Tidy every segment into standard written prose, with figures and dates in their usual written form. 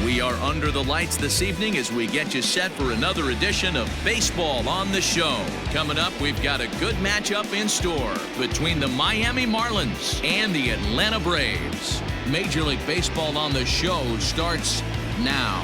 We are under the lights this evening as we get you set for another edition of Baseball on the Show. Coming up, we've got a good matchup in store between the Miami Marlins and the Atlanta Braves. Major League Baseball on the Show starts now.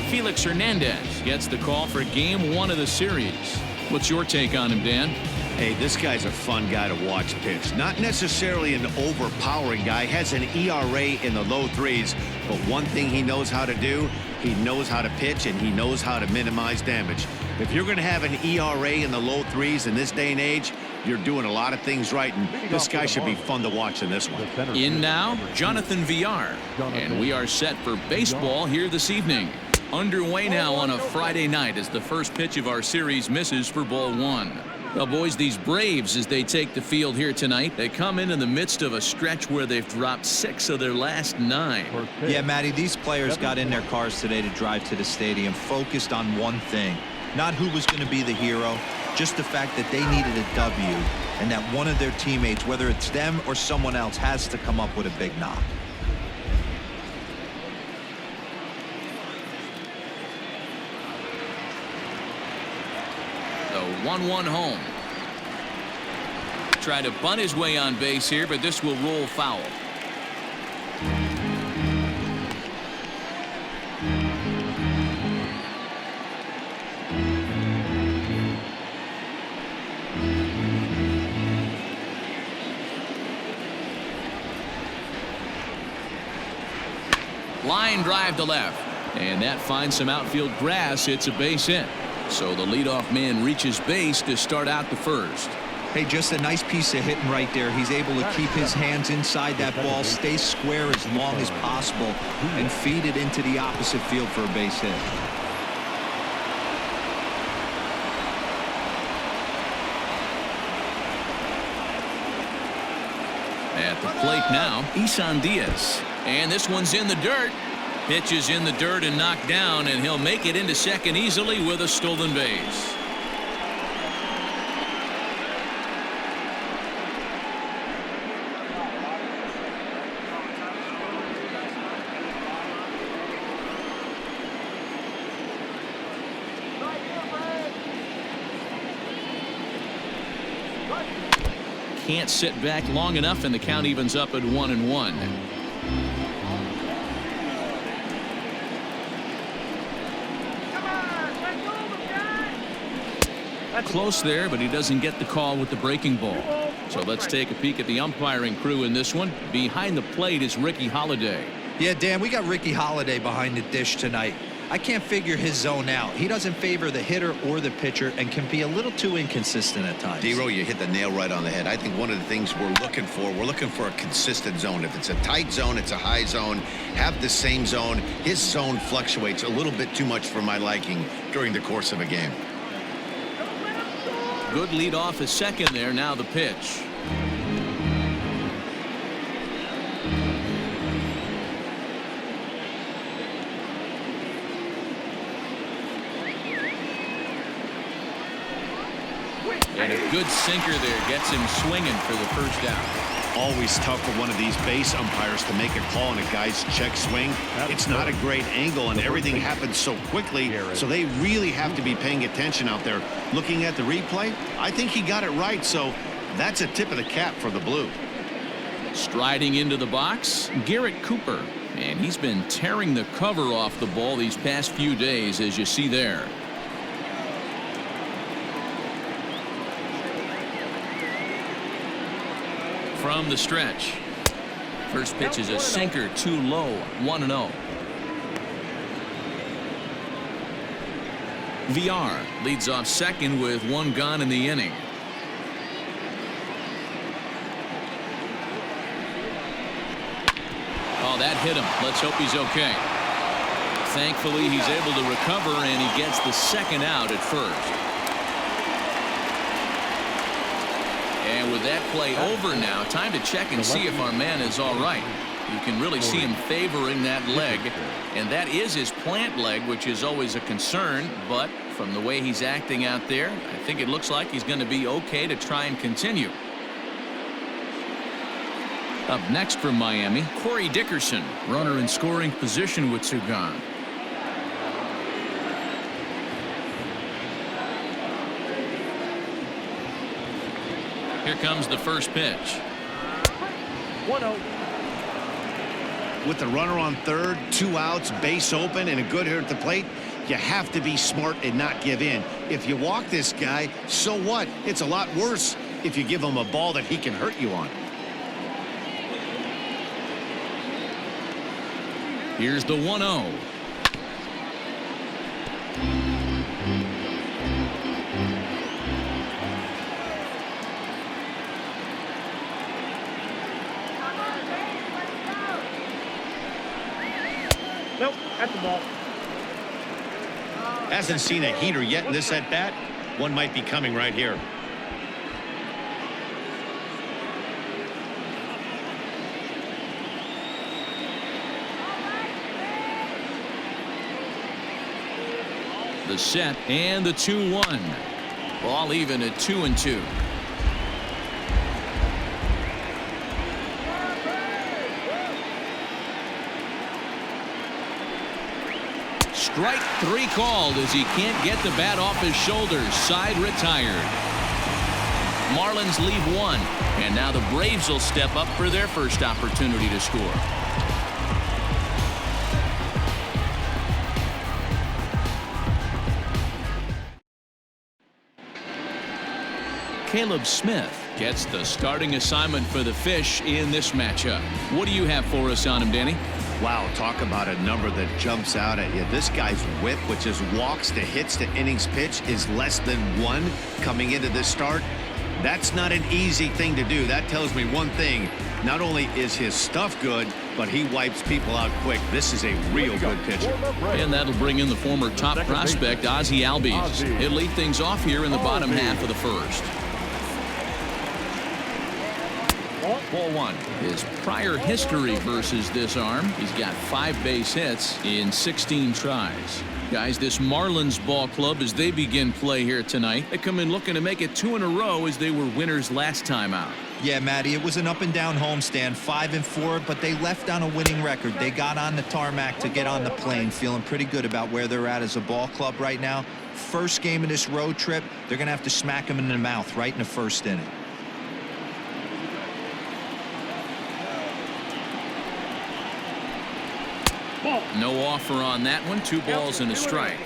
Felix Hernandez gets the call for Game 1 of the series. What's your take on him, Dan? Hey, this guy's a fun guy to watch pitch. Not necessarily an overpowering guy. Has an ERA in the low threes. But one thing he knows how to do, he knows how to pitch and he knows how to minimize damage. If you're going to have an ERA in the low threes in this day and age, you're doing a lot of things right. And this guy should be fun to watch in this one. In now, Jonathan Villar. And we are set for baseball here this evening. Underway now on a Friday night as the first pitch of our series misses for ball 1. Well, boys, these Braves, as they take the field here tonight, they come in the midst of a stretch where they've dropped 6 of their last 9. Yeah, Matty, these players got in their cars today to drive to the stadium focused on one thing. Not who was going to be the hero, just the fact that they needed a W and that one of their teammates, whether it's them or someone else, has to come up with a big knock. The 1-1 home. Try to bunt his way on base here, but this will roll foul. Line drive to left, and that finds some outfield grass. It's a base hit. So the leadoff man reaches base to start out the first. Hey, just a nice piece of hitting right there. He's able to keep his hands inside that ball, stay square as long as possible, and feed it into the opposite field for a base hit. At the plate now, Isan Diaz. And this one's in the dirt. Pitch is in the dirt and knocked down, and he'll make it into second easily with a stolen base. Can't sit back long enough, and the count evens up at 1-1. Close there, but he doesn't get the call with the breaking ball. So let's take a peek at the umpiring crew in this one. Behind the plate is Ricky Holiday. Yeah, Dan, we got Ricky Holiday behind the dish tonight. I can't figure his zone out. He doesn't favor the hitter or the pitcher and can be a little too inconsistent at times. D-Row, you hit the nail right on the head. I think one of the things we're looking for a consistent zone. If it's a tight zone, it's a high zone. Have the same zone. His zone fluctuates a little bit too much for my liking during the course of a game. Good lead off is second there. Now the pitch. And a good sinker there gets him swinging for the first out. Always tough for one of these base umpires to make a call on a guy's check swing. It's not a great angle, and everything happens so quickly, so they really have to be paying attention out there. Looking at the replay, I think he got it right, so that's a tip of the cap for the Blue. Striding into the box, Garrett Cooper, and he's been tearing the cover off the ball these past few days, as you see there. From the stretch. First pitch is a sinker, too low, 1-0. Villar leads off second with 1 gone in the inning. Oh, that hit him. Let's hope he's okay. Thankfully, he's able to recover, and he gets the second out at first. And with that play over now, time to check and see if our man is all right. You can really see him favoring that leg, and that is his plant leg, which is always a concern. But from the way he's acting out there, I think it looks like he's going to be okay to try and continue. Up next from Miami, Corey Dickerson, runner in scoring position with Sugan. Here comes the first pitch. 1-0. With the runner on third, 2 outs, base open, and a good hitter at the plate, you have to be smart and not give in. If you walk this guy, so what? It's a lot worse if you give him a ball that he can hurt you on. Here's the 1-0. Nope, at the ball. Hasn't seen a heater yet in this at-bat. One might be coming right here. The set and the 2-1. Ball even at 2-2. Strike 3 called as he can't get the bat off his shoulders. Side retired. Marlins leave 1, and now the Braves will step up for their first opportunity to score. Caleb Smith gets the starting assignment for the Fish in this matchup. What do you have for us on him, Danny? Wow, talk about a number that jumps out at you. This guy's whip, which is walks to hits to innings pitch, is less than 1 coming into this start. That's not an easy thing to do. That tells me one thing. Not only is his stuff good, but he wipes people out quick. This is a real good pitcher. And that'll bring in the former top prospect, Ozzie Albies. He'll lead things off here in the bottom half of the first. Ball 1. His prior history versus this arm, he's got 5 base hits in 16 tries. Guys, this Marlins ball club, as they begin play here tonight, they come in looking to make it 2 in a row as they were winners last time out. Yeah, Matty, it was an up-and-down homestand, 5-4, but they left on a winning record. They got on the tarmac to get on the plane, feeling pretty good about where they're at as a ball club right now. First game of this road trip, they're going to have to smack them in the mouth right in the first inning. No offer on that one. 2 balls and a strike.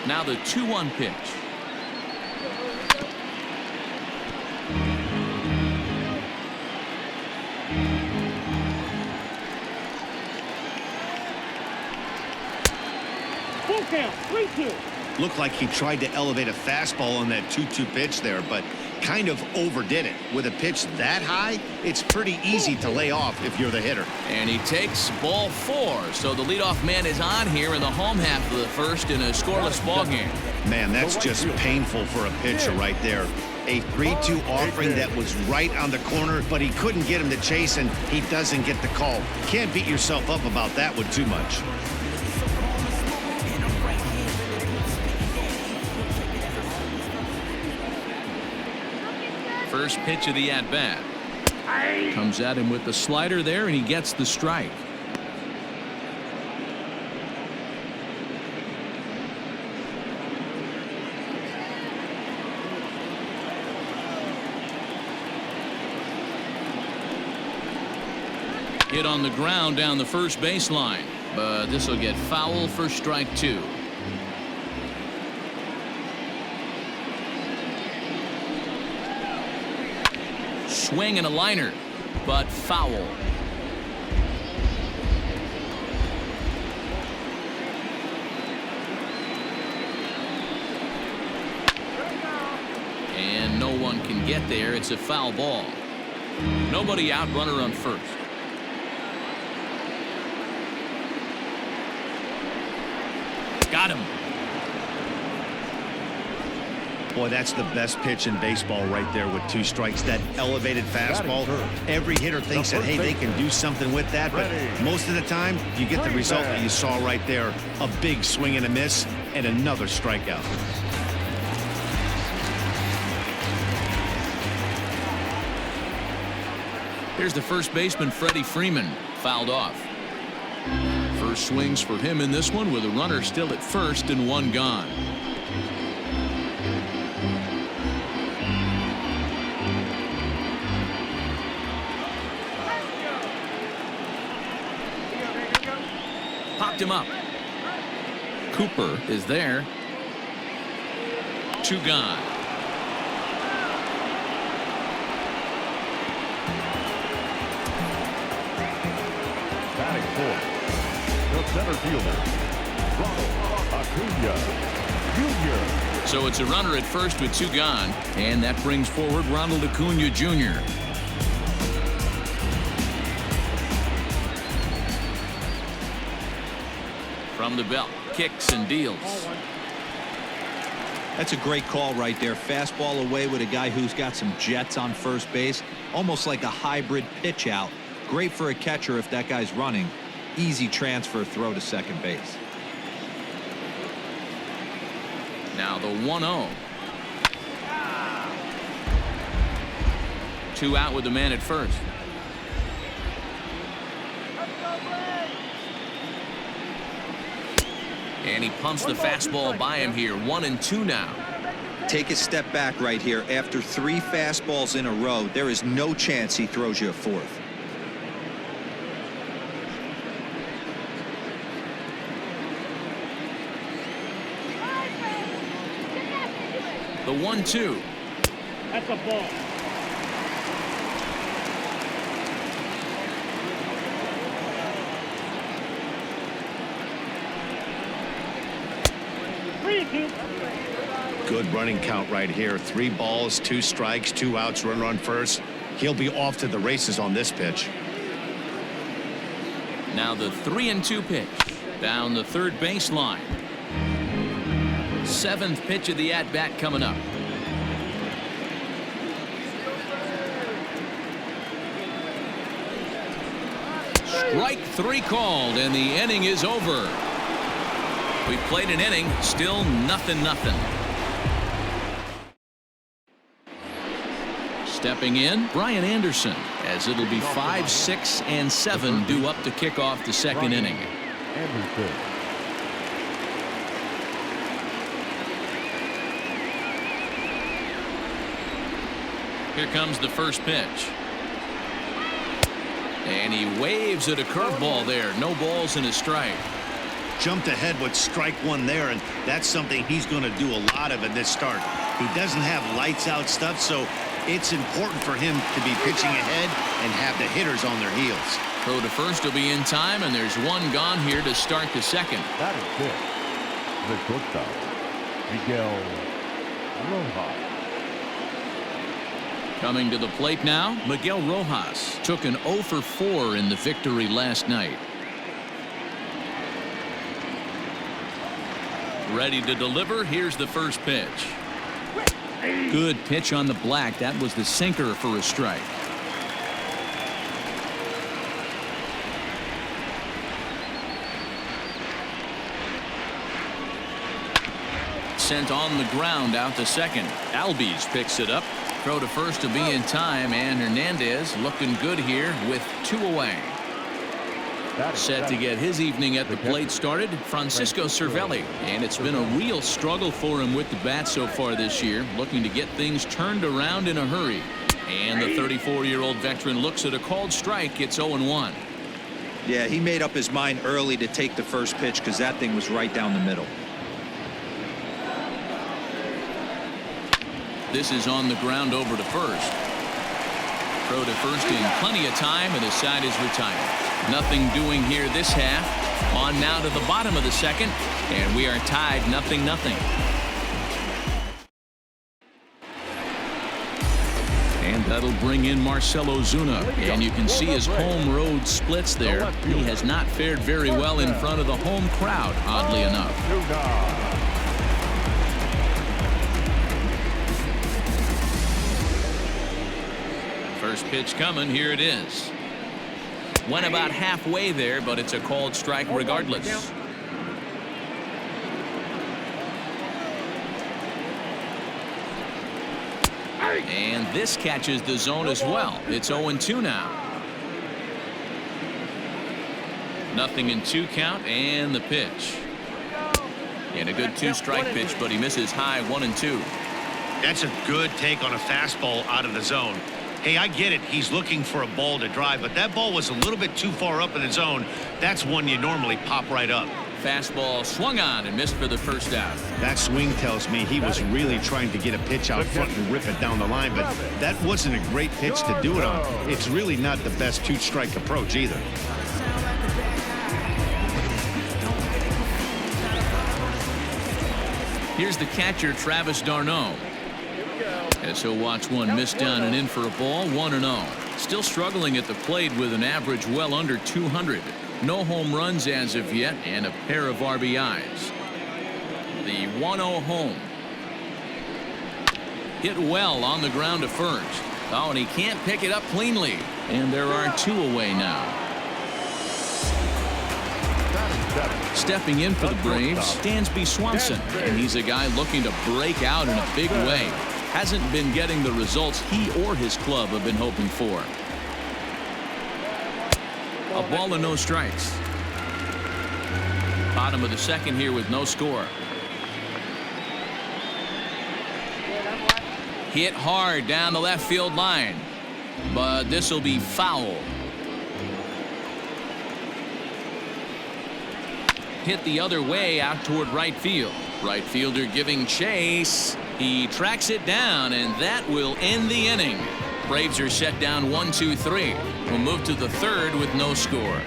Now the 2-1 pitch. Count, 3-2. Looked like he tried to elevate a fastball on that 2-2 pitch there, but kind of overdid it. With a pitch that high, it's pretty easy to lay off if you're the hitter. And he takes ball 4. So the leadoff man is on here in the home half of the first in a scoreless ball game. Man, that's just painful for a pitcher right there. A 3-2 offering that was right on the corner, but he couldn't get him to chase, and he doesn't get the call. Can't beat yourself up about that one too much. First pitch of the at-bat. Comes at him with the slider there, and he gets the strike. Hit on the ground down the first baseline, but this will get foul for strike 2. Swing and a liner, but foul. And no one can get there. It's a foul ball. Nobody out, runner on first. Got him. Boy, that's the best pitch in baseball right there with 2 strikes. That elevated fastball. Every hitter thinks that, hey, they can do something with that. But most of the time, you get the result that you saw right there. A big swing and a miss and another strikeout. Here's the first baseman, Freddie Freeman, fouled off. First swings for him in this one with a runner still at first and 1 gone. Popped him up. Cooper is there. 2 gone. Batting fourth, the center fielder, Ronald Acuna Jr. So it's a runner at first with 2 gone, and that brings forward Ronald Acuna Jr. From the belt, kicks and deals. That's a great call right there. Fastball away with a guy who's got some jets on first base, almost like a hybrid pitch out. Great for a catcher if that guy's running. Easy transfer throw to second base. Now the 1-0. 2 out with the man at first. And he pumps the fastball by him here. 1-2 now. Take a step back right here. After 3 fastballs in a row, there is no chance he throws you a 4th. The 1-2. That's a ball. Good running count right here. 3 balls, 2 strikes, 2 outs, runner on first. He'll be off to the races on this pitch. Now the 3-2 pitch. Down the third baseline. 7th pitch of the at-bat coming up. Strike 3 called, and the inning is over. We played an inning, still 0-0. Stepping in, Brian Anderson, as it'll be 5, 6, and 7 due up to kick off the second inning. Anderson. Here comes the first pitch. And he waves at a curveball there. No balls and a strike. Jumped ahead with strike 1 there, and that's something he's going to do a lot of in this start. He doesn't have lights out stuff, so it's important for him to be pitching ahead and have the hitters on their heels. Throw to first will be in time, and there's 1 gone here to start the second. That is it. The shortstop, Miguel Rojas. Coming to the plate now, Miguel Rojas took an 0 for 4 in the victory last night. Ready to deliver. Here's the first pitch. Good pitch on the black. That was the sinker for a strike. Sent on the ground out to second. Albies picks it up. Throw to first to be in time, and Hernandez looking good here with 2 away. Set to get his evening at the plate started, Francisco Cervelli, and it's been a real struggle for him with the bat so far this year, looking to get things turned around in a hurry. And the 34-year-old veteran looks at a called strike. It's 0-1. Yeah, he made up his mind early to take the first pitch because that thing was right down the middle. This is on the ground over to first. Throw to first in plenty of time, and the side is retired. Nothing doing here this half. On now to the bottom of the second, and we are tied 0-0. And that'll bring in Marcell Ozuna, and you can see his home road splits there. He has not fared very well in front of the home crowd, oddly enough. First pitch coming. Here it is. Went about halfway there, but it's a called strike regardless. And this catches the zone as well. It's 0-2 now. Nothing in 2 count, and the pitch. And a good 2-strike pitch, but he misses high 1-2. That's a good take on a fastball out of the zone. Hey, I get it. He's looking for a ball to drive, but that ball was a little bit too far up in the zone. That's one you normally pop right up. Fastball swung on and missed for the first out. That swing tells me he was really trying to get a pitch out front and rip it down the line, but that wasn't a great pitch to do it on. It's really not the best 2-strike approach either. Here's the catcher, Travis d'Arnaud. As he'll watch one miss down and in for a ball. 1-0. Still struggling at the plate with an average well under 200. No home runs as of yet, and a pair of RBIs. The 1-0 home. Hit well on the ground to first. Oh, and he can't pick it up cleanly. And there are 2 away now. Stepping in for the Braves, Dansby Swanson. And he's a guy looking to break out in a big way. Hasn't been getting the results he or his club have been hoping for. A ball and no strikes. Bottom of the second here with no score. Hit hard down the left field line, but this will be foul. Hit the other way out toward right field. Right fielder giving chase. He tracks it down, and that will end the inning. Braves are set down 1-2-3. We'll move to the third with no score.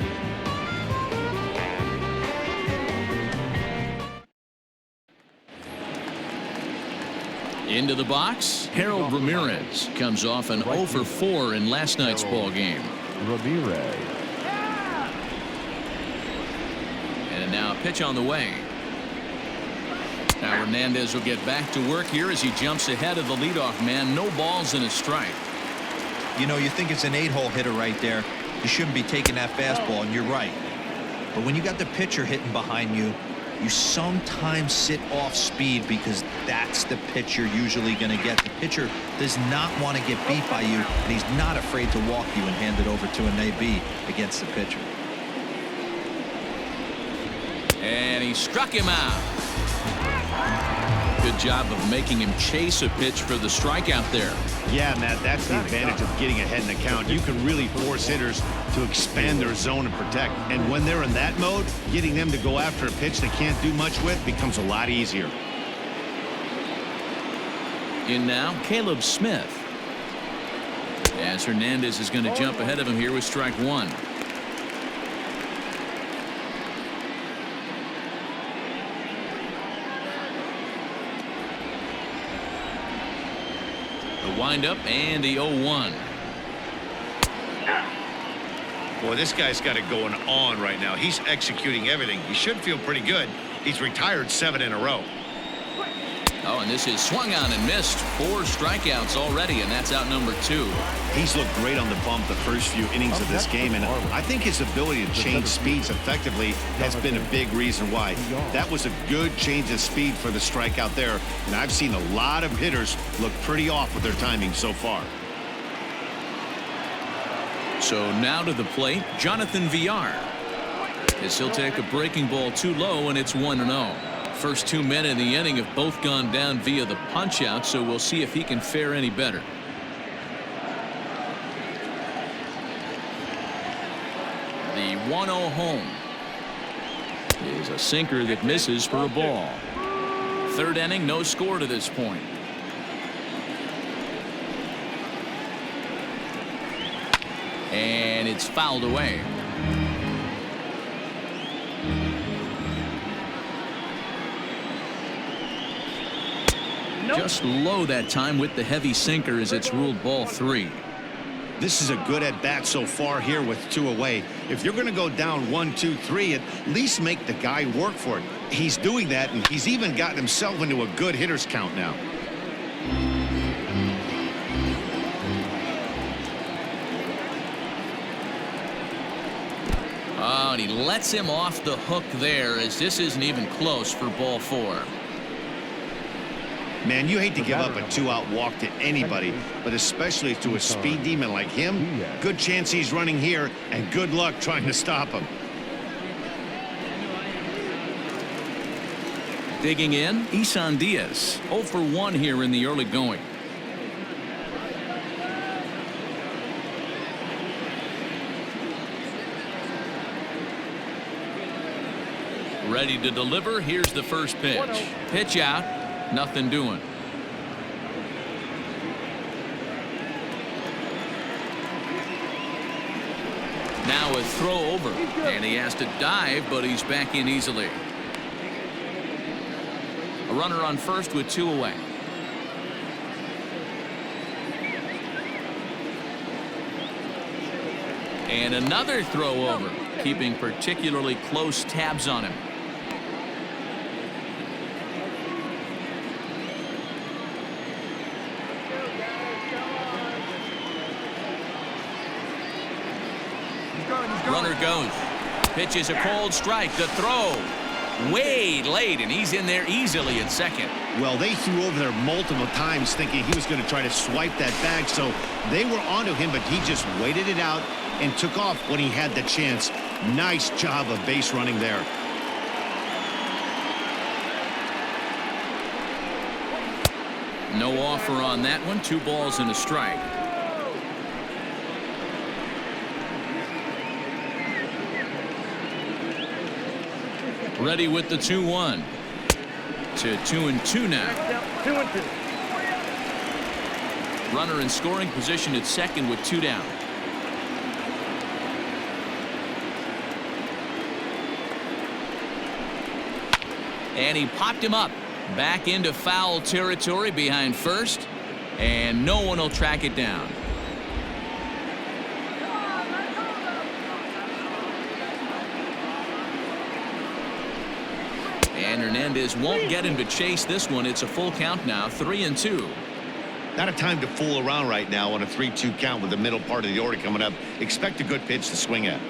Into the box, Harold Ramirez comes off an 0 for 4 in last night's ball game. Ramirez. And now a pitch on the way. Now Hernandez will get back to work here as he jumps ahead of the leadoff man. No balls and a strike. You know, you think it's an 8-hole hitter right there. You shouldn't be taking that fastball, and you're right. But when you got the pitcher hitting behind you, you sometimes sit off speed because that's the pitch you're usually going to get. The pitcher does not want to get beat by you, and he's not afraid to walk you and hand it over to an AB against the pitcher. And he struck him out. Good job of making him chase a pitch for the strikeout there. Yeah, Matt, that's the advantage of getting ahead in the count. You can really force hitters to expand their zone and protect. And when they're in that mode, getting them to go after a pitch they can't do much with becomes a lot easier. In now, Caleb Smith. As Hernandez is going to jump ahead of him here with strike 1. Windup and the 0-1. Boy, this guy's got it going on right now. He's executing everything. He should feel pretty good. He's retired 7 in a row. Oh, and this is swung on and missed. 4 strikeouts already, and that's out number 2. He's looked great on the bump the first few innings of this game, and I think his ability to change speeds effectively has been a big reason why. That was a good change of speed for the strikeout there, and I've seen a lot of hitters look pretty off with their timing so far. So now to the plate, Jonathan Villar. As he'll take a breaking ball too low, and it's 1-0. First 2 men in the inning have both gone down via the punch out, so we'll see if he can fare any better. The 1-0 home is a sinker that misses for a ball. Third inning, no score to this point. And it's fouled away. Just low that time with the heavy sinker as it's ruled ball 3. This is a good at bat so far here with 2 away. If you're going to go down 1, 2, 3, at least make the guy work for it. He's doing that, and he's even gotten himself into a good hitter's count now. and he lets him off the hook there, as this isn't even close for ball 4. Man, you hate to give up a 2-out walk to anybody, but especially to a speed demon like him. Good chance he's running here, and good luck trying to stop him. Digging in, Isan Diaz, 0 for 1 here in the early going. Ready to deliver. Here's the first pitch. Pitch out. Nothing doing. Now a throw over, and he has to dive, but he's back in easily. A runner on first with 2 away. And another throw over, keeping particularly close tabs on him. Runner goes. Pitch is a cold strike. The throw way late, and he's in there easily at second. Well, they threw over there multiple times thinking he was going to try to swipe that bag, so they were onto him, but he just waited it out and took off when he had the chance. Nice job of base running there. No offer on that one. 2 balls and a strike. Ready with the 2-1 to 2-2 now. 2-2. Runner in scoring position at second with 2 down. And he popped him up back into foul territory behind first, and no one will track it down. And Hernandez won't get him to chase this one. It's a full count now, 3-2. Not a time to fool around right now on a 3-2 count with the middle part of the order coming up. Expect a good pitch to swing at.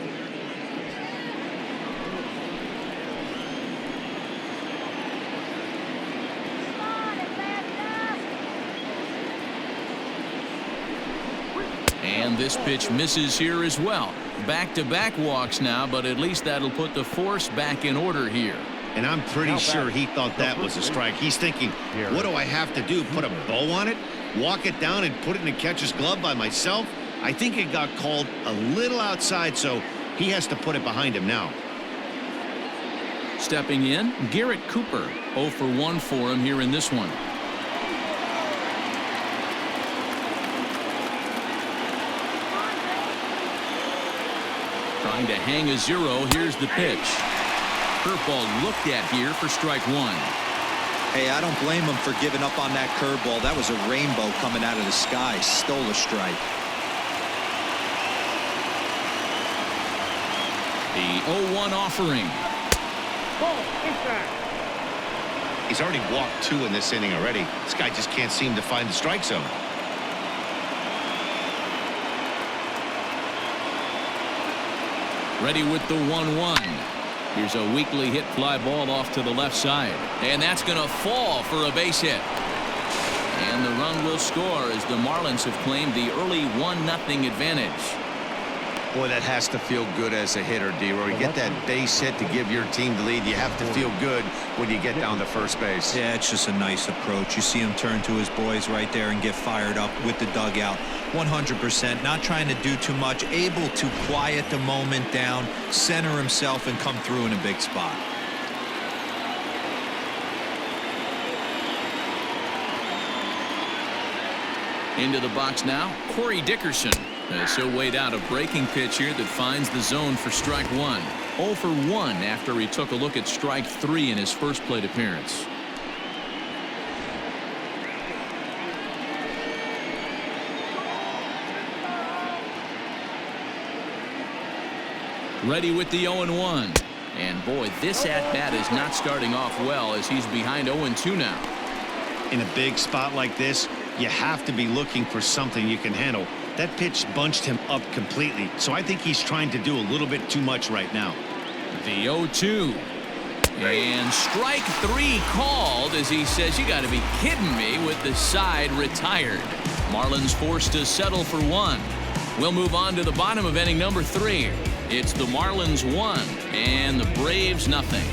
And this pitch misses here as well. Back-to-back walks now, but at least that'll put the force back in order here. And I'm pretty sure he thought that was a strike. He's thinking, what do I have to do? Put a bow on it? Walk it down and put it in the catcher's glove by myself? I think it got called a little outside, so he has to put it behind him now. Stepping in, Garrett Cooper. 0 for 1 for him here in this one. Trying to hang a 0. Here's the pitch. Curveball looked at here for strike 1. Hey, I don't blame him for giving up on that curveball. That was a rainbow coming out of the sky. Stole a strike. The 0-1 offering. Ball, inside. He's already walked 2 in this inning already. This guy just can't seem to find the strike zone. Ready with the 1-1. Here's a weakly hit fly ball off to the left side. And that's going to fall for a base hit. And the run will score as the Marlins have claimed the early 1-0 advantage. Boy, that has to feel good as a hitter, D-Roy. You get that base hit to give your team the lead. You have to feel good when you get down to first base. Yeah, it's just a nice approach. You see him turn to his boys right there and get fired up with the dugout. 100%, not trying to do too much, able to quiet the moment down, center himself, and come through in a big spot. Into the box now, Corey Dickerson. As he'll wait out a breaking pitch here that finds the zone for strike 1. 0 for 1 after he took a look at strike 3 in his first plate appearance. Ready with the 0-1. And boy, this at-bat is not starting off well as he's behind 0-2 now. In a big spot like this, you have to be looking for something you can handle. That pitch bunched him up completely, so I think he's trying to do a little bit too much right now. The 0-2. And strike 3 called as he says, you got to be kidding me, with the side retired. Marlins forced to settle for 1. We'll move on to the bottom of inning number 3. It's the Marlins 1 and the Braves nothing.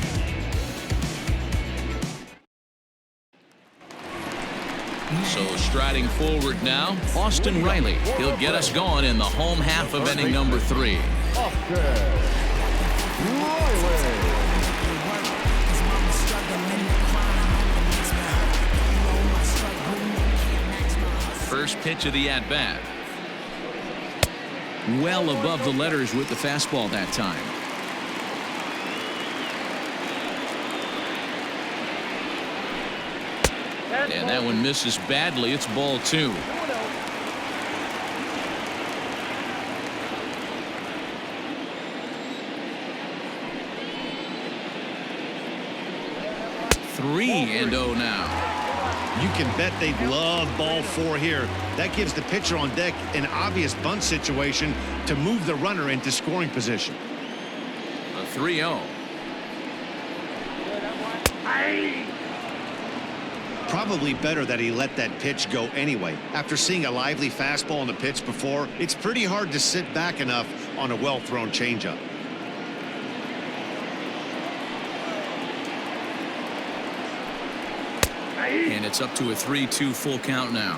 So striding forward now, Austin Riley. He'll get us going in the home half of inning number 3. Austin Riley. First pitch of the at-bat. Well above the letters with the fastball that time. And that one misses badly. It's ball 2. Three and 0 now. You can bet they love ball 4 here. That gives the pitcher on deck an obvious bunt situation to move the runner into scoring position. A 3-0. Probably better that he let that pitch go anyway. After seeing a lively fastball on the pitch before, it's pretty hard to sit back enough on a well-thrown changeup. And it's up to a 3-2 full count now.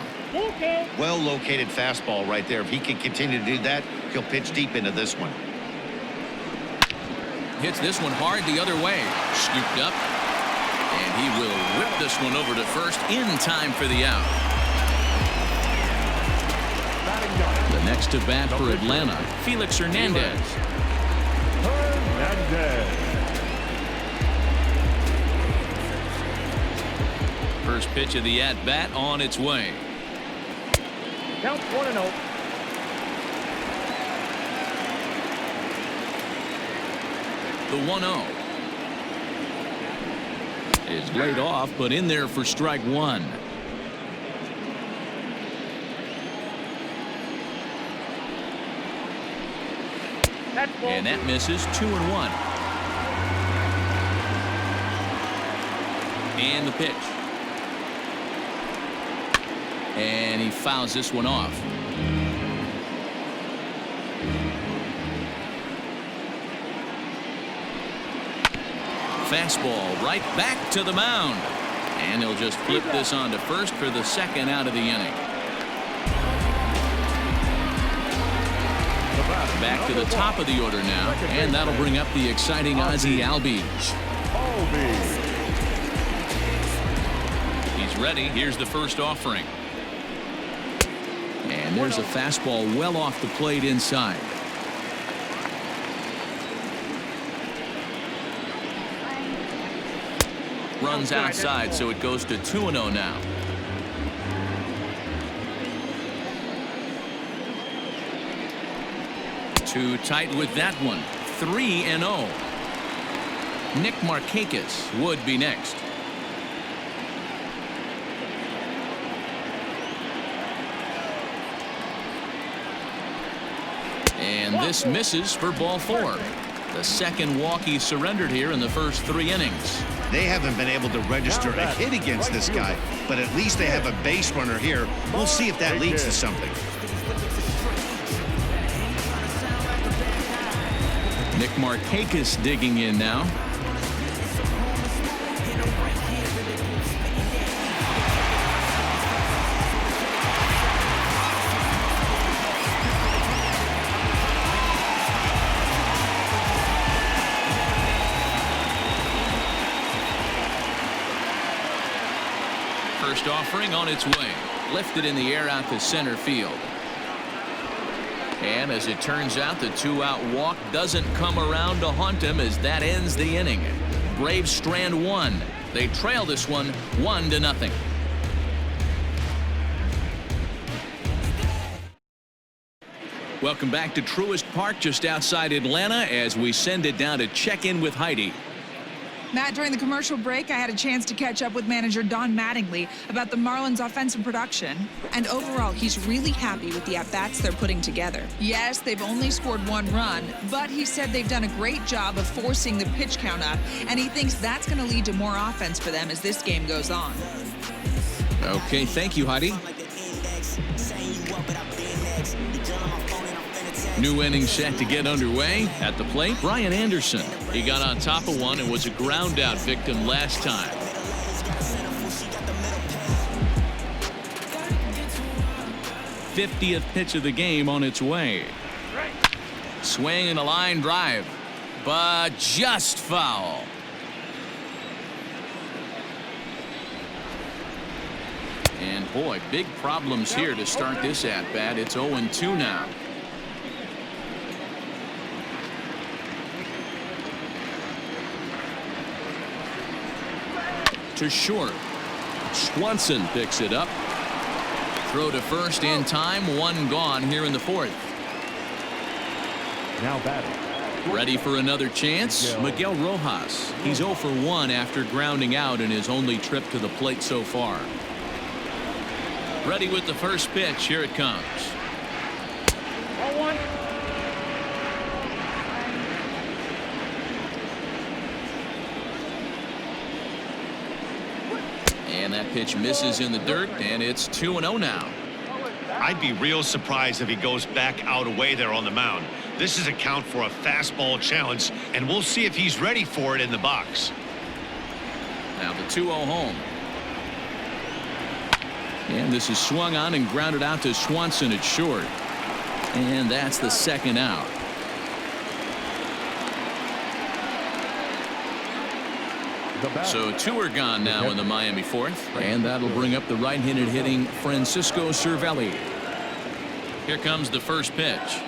Well-located fastball right there. If he can continue to do that, he'll pitch deep into this one. Hits this one hard the other way. Scooped up. And he will whip this one over to first in time for the out. The next to bat for Atlanta, Felix Hernandez. First pitch of the at-bat on its way. Count 1-0. The 1-0 is laid off, but in there for strike 1. And that misses. 2-1. And the pitch. And he fouls this one off. Fastball right back to the mound. And he'll just flip this on to first for the second out of the inning. Back to the top of the order now. And that'll bring up the exciting Ozzie Albies. He's ready. Here's the first offering. And there's a fastball well off the plate inside. Runs outside, so it goes to 2-0 now. Too tight with that one. 3-0. Nick Markakis would be next. And this misses for ball 4. The second walk he surrendered here in the first 3 innings. They haven't been able to register a hit against this guy, but at least they have a base runner here. We'll see if that leads to something. Nick Markakis digging in now. First offering on its way. Lifted in the air out to center field. And as it turns out, the 2-out walk doesn't come around to haunt him as that ends the inning. Braves strand 1. They trail this one 1-0. Welcome back to Truist Park just outside Atlanta as we send it down to check in with Heidi. Matt, during the commercial break, I had a chance to catch up with manager Don Mattingly about the Marlins' offensive production. And overall, he's really happy with the at-bats they're putting together. Yes, they've only scored 1 run, but he said they've done a great job of forcing the pitch count up, and he thinks that's going to lead to more offense for them as this game goes on. Okay, thank you, Heidi. New inning set to get underway. At the plate, Brian Anderson. He got on top of one and was a ground out victim last time. '50th pitch of the game on its way. Swing and a line drive, but just foul. And boy, big problems here to start this at bat. It's 0-2 now. To short. Swanson picks it up. Throw to first in time. 1 gone here in the 4th. Now batting. Ready for another chance. Miguel Rojas. He's 0 for 1 after grounding out in his only trip to the plate so far. Ready with the first pitch. Here it comes. 0-1. And that pitch misses in the dirt, and it's 2-0 now. I'd be real surprised if he goes back out away there on the mound. This is a count for a fastball challenge, and we'll see if he's ready for it in the box. Now the 2-0 home. And this is swung on and grounded out to Swanson at short. And that's the 2nd out. So 2 are gone now in the Miami 4th. And that'll bring up the right-handed hitting Francisco Cervelli. Here comes the first pitch.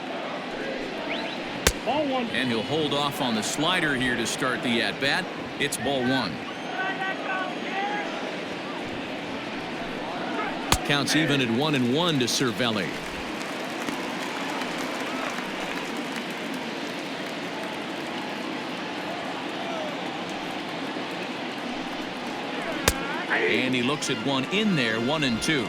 Ball 1. And he'll hold off on the slider here to start the at-bat. It's ball 1. Counts even at 1-1 to Cervelli. And he looks at one in there. 1-2.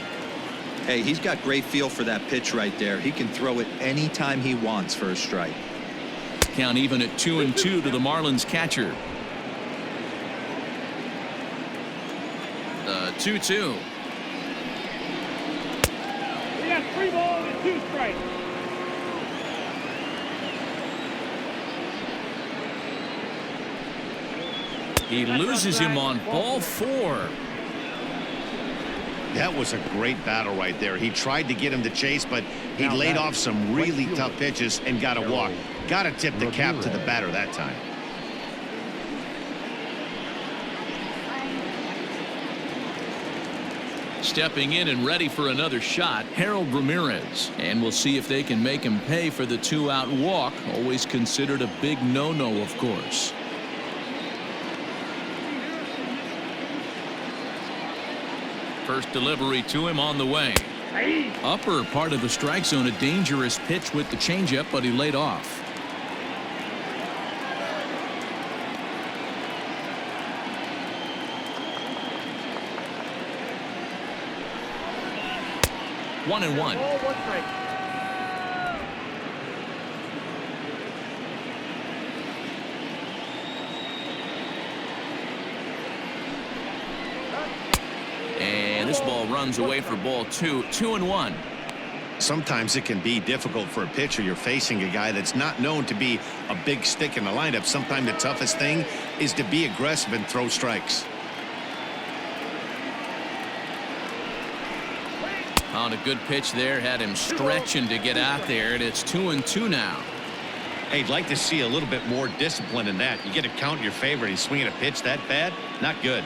Hey, he's got great feel for that pitch right there. He can throw it anytime he wants for a strike. Count even at 2-2 to the Marlins catcher. The 2-2. We got 3 balls and 2 strikes. He loses him on ball 4. That was a great battle right there. He tried to get him to chase, but he laid off some really tough pitches and got a walk. Got to tip the cap to the batter that time. Stepping in and ready for another shot, Harold Ramirez. And we'll see if they can make him pay for the 2-out walk. Always considered a big no-no, of course. First delivery to him on the way. Upper part of the strike zone, a dangerous pitch with the changeup, but he laid off. One and one. Ball 1 strike. And this ball runs away for ball 2. 2-1. Sometimes it can be difficult for a pitcher. You're facing a guy that's not known to be a big stick in the lineup. Sometimes the toughest thing is to be aggressive and throw strikes. On a good pitch there, had him stretching to get out there, and it's 2-2 now. Hey, I'd like to see a little bit more discipline in that. You get a count in your favor and he's swinging a pitch that bad? Not good.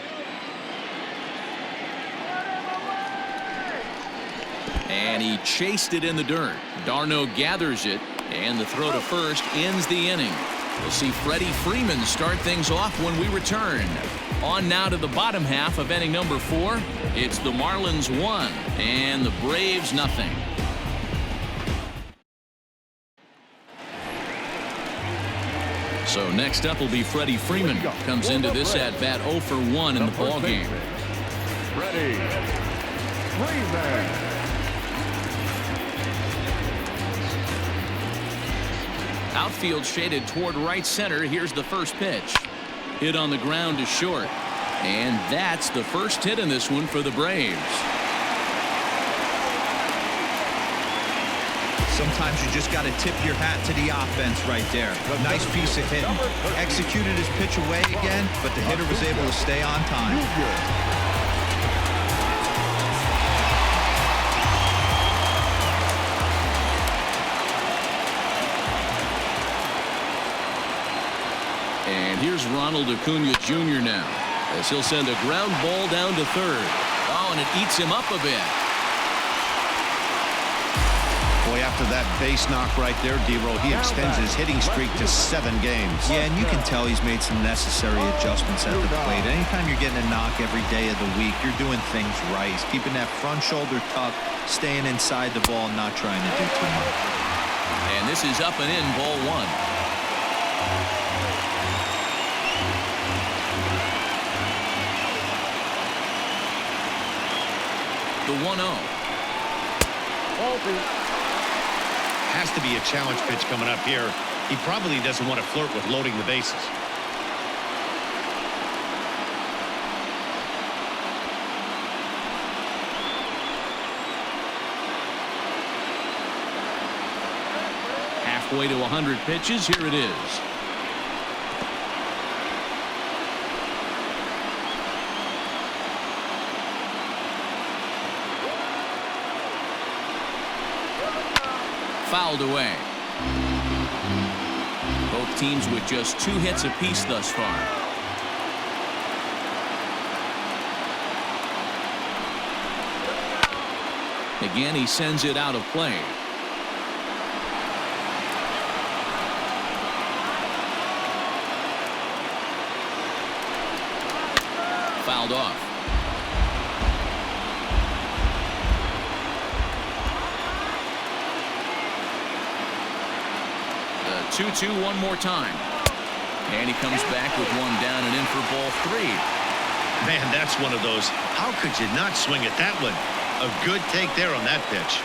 And he chased it in the dirt. d'Arnaud gathers it, and the throw to first ends the inning. We'll see Freddie Freeman start things off when we return. On now to the bottom half of inning number 4. It's the Marlins 1 and the Braves nothing. So next up will be Freddie Freeman. Comes into this at-bat 0 for 1 in the ball game. Freddie Freeman. Outfield shaded toward right center. Here's the first pitch. Hit on the ground to short. And that's the first hit in this one for the Braves. Sometimes you just got to tip your hat to the offense right there. Nice piece of hitting. Executed his pitch away again, but the hitter was able to stay on time. And here's Ronald Acuna Jr. now, as he'll send a ground ball down to third. Oh, and it eats him up a bit. Boy, after that base knock right there, D-Roll, he extends his hitting streak to 7 games. Yeah, and you can tell he's made some necessary adjustments at the plate. Anytime you're getting a knock every day of the week, you're doing things right. He's keeping that front shoulder tucked, staying inside the ball, not trying to do too much. And this is up and in, ball 1. The 1-0. Has to be a challenge pitch coming up here. He probably doesn't want to flirt with loading the bases. Halfway to 100 pitches. Here it is. Fouled away. Both teams with just 2 hits apiece thus far. Again, he sends it out of play. Fouled off. The 2-2 one more time. And he comes back with one down and in for ball 3. Man, that's one of those. How could you not swing at that one? A good take there on that pitch.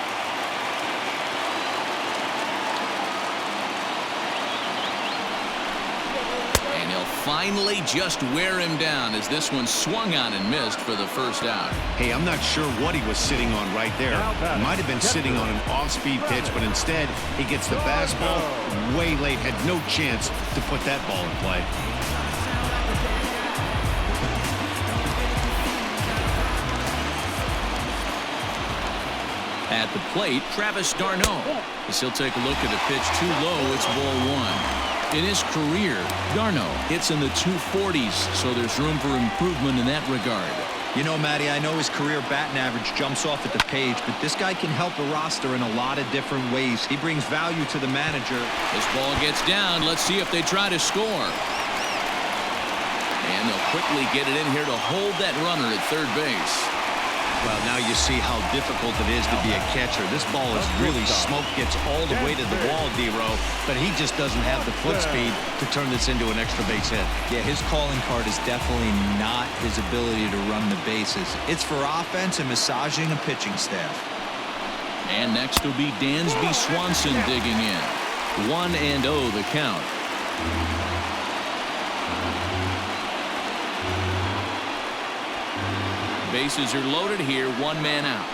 And he'll finally just wear him down as this one swung on and missed for the first out. Hey, I'm not sure what he was sitting on right there. He might have been sitting on an off-speed pitch, but instead he gets the fastball way late. Had no chance to put that ball in play. At the plate, Travis d'Arnaud. As he'll take a look at a pitch too low, it's ball 1. In his career, d'Arnaud hits in the 240s, so there's room for improvement in that regard. You know, Matty, I know his career batting average jumps off at the page, but this guy can help a roster in a lot of different ways. He brings value to the manager. This ball gets down. Let's see if they try to score. And they'll quickly get it in here to hold that runner at third base. Well, now you see how difficult it is to be a catcher. This ball is really smoke, gets all the way to the wall, D-Row, but he just doesn't have the foot speed to turn this into an extra base hit. Yeah, his calling card is definitely not his ability to run the bases. It's for offense and massaging a pitching staff. And next will be Dansby Swanson digging in. 1-0 the count. Bases are loaded here, 1 man out.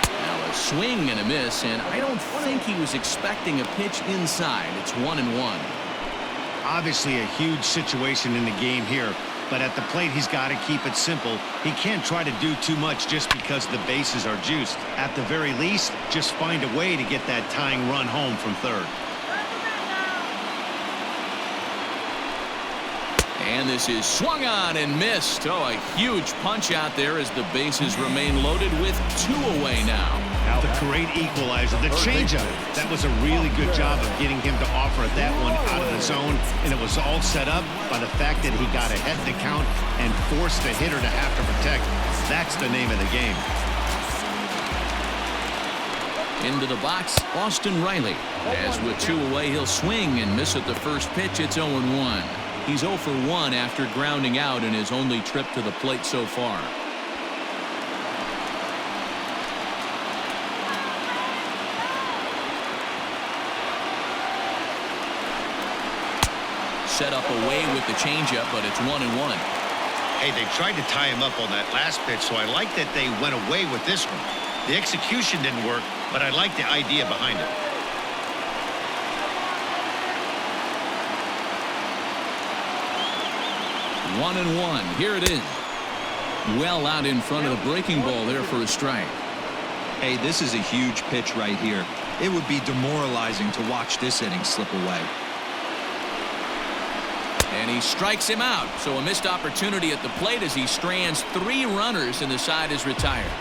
Now a swing and a miss, and I don't think he was expecting a pitch inside. It's 1-1. Obviously a huge situation in the game here, but at the plate he's got to keep it simple. He can't try to do too much just because the bases are juiced. At the very least, just find a way to get that tying run home from third. And this is swung on and missed. Oh, a huge punch out there as the bases remain loaded with 2 away now. The great equalizer, the changeup. That was a really good job of getting him to offer that one out of the zone, and it was all set up by the fact that he got ahead in the count and forced the hitter to have to protect. That's the name of the game. Into the box, Austin Riley. As with 2 away, he'll swing and miss at the first pitch. It's 0-1. He's 0 for 1 after grounding out in his only trip to the plate so far. Set up away with the changeup, but it's 1-1. Hey, they tried to tie him up on that last pitch, so I like that they went away with this one. The execution didn't work, but I like the idea behind it. One and one. Here it is. Well out in front of the breaking ball there for a strike. Hey, this is a huge pitch right here. It would be demoralizing to watch this inning slip away. And he strikes him out. So a missed opportunity at the plate as he strands 3 runners and the side is retired.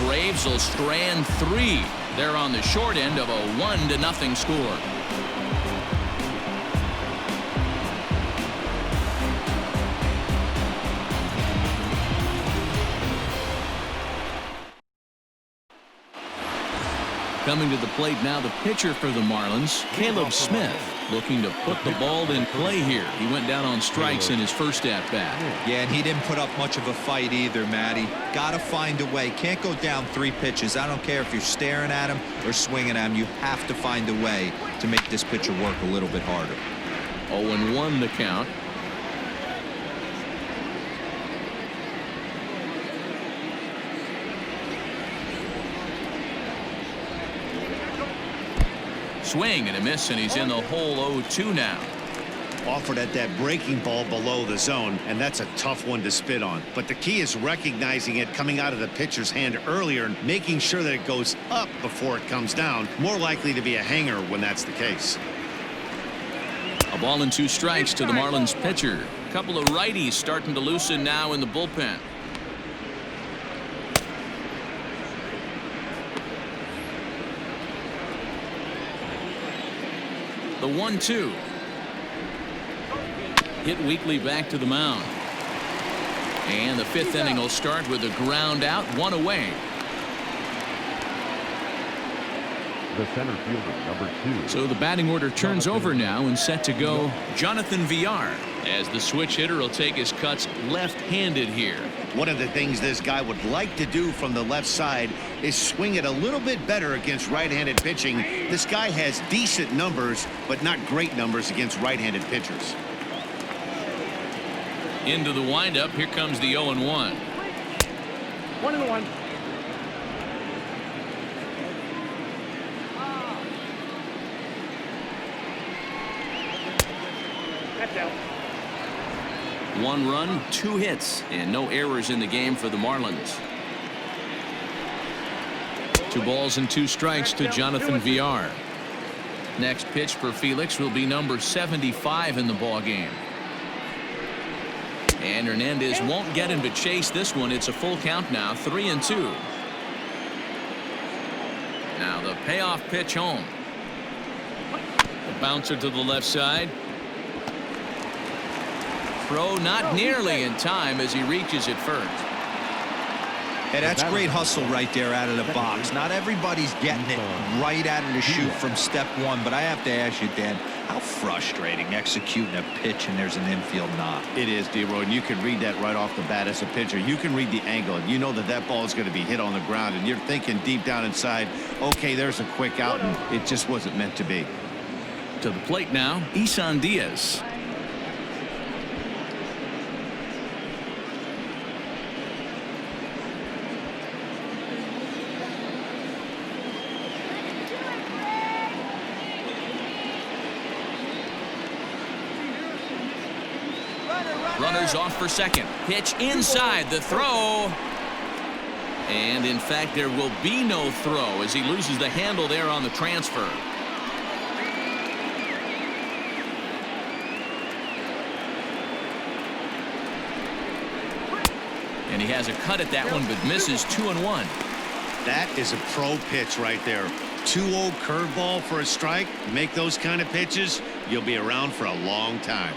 Braves will strand 3. They're on the short end of a 1-0 score. Coming to the plate now, the pitcher for the Marlins, Caleb Smith, looking to put the ball in play here. He went down on strikes in his first at-bat. Yeah, and he didn't put up much of a fight either, Matty. Got to find a way. Can't go down 3 pitches. I don't care if you're staring at him or swinging at him. You have to find a way to make this pitcher work a little bit harder. 0-1 the count. Swing and a miss, and he's in the hole 0-2 now. Offered at that breaking ball below the zone, and that's a tough one to spit on. But the key is recognizing it coming out of the pitcher's hand earlier and making sure that it goes up before it comes down. More likely to be a hanger when that's the case. A ball and 2 strikes to the Marlins pitcher. A couple of righties starting to loosen now in the bullpen. The 1-2. Hit weakly back to the mound. And the 5th inning will start with a ground out, 1 away. The center fielder, number 2. So the batting order turns over now and set to go Jonathan Villar, as the switch hitter will take his cuts left-handed here. One of the things this guy would like to do from the left side is swing it a little bit better against right-handed pitching. This guy has decent numbers, but not great numbers against right-handed pitchers. Into the windup. Here comes the 0-1. 1-1. That's out. 1 run, 2 hits, and no errors in the game for the Marlins. 2 balls and 2 strikes to Jonathan Villar. Next pitch for Felix will be number 75 in the ball game. And Hernandez won't get him to chase this one. It's a full count now, 3-2. Now the payoff pitch home. The bouncer to the left side. Throw not nearly in time as he reaches it first. Hey, that's great hustle right there out of the box. Not everybody's getting it right out of the chute from step 1, but I have to ask you, Dan, how frustrating executing a pitch and there's an infield knock. It is, D-Roy, and you can read that right off the bat as a pitcher. You can read the angle, and you know that that ball is going to be hit on the ground, and you're thinking deep down inside, okay, there's a quick out, and it just wasn't meant to be. To the plate now, Isan Diaz. Runners off for second. Pitch inside, the throw. And in fact, there will be no throw as he loses the handle there on the transfer. And he has a cut at that one, but misses 2-1. That is a pro pitch right there. 2-0 curveball for a strike. Make those kind of pitches, you'll be around for a long time.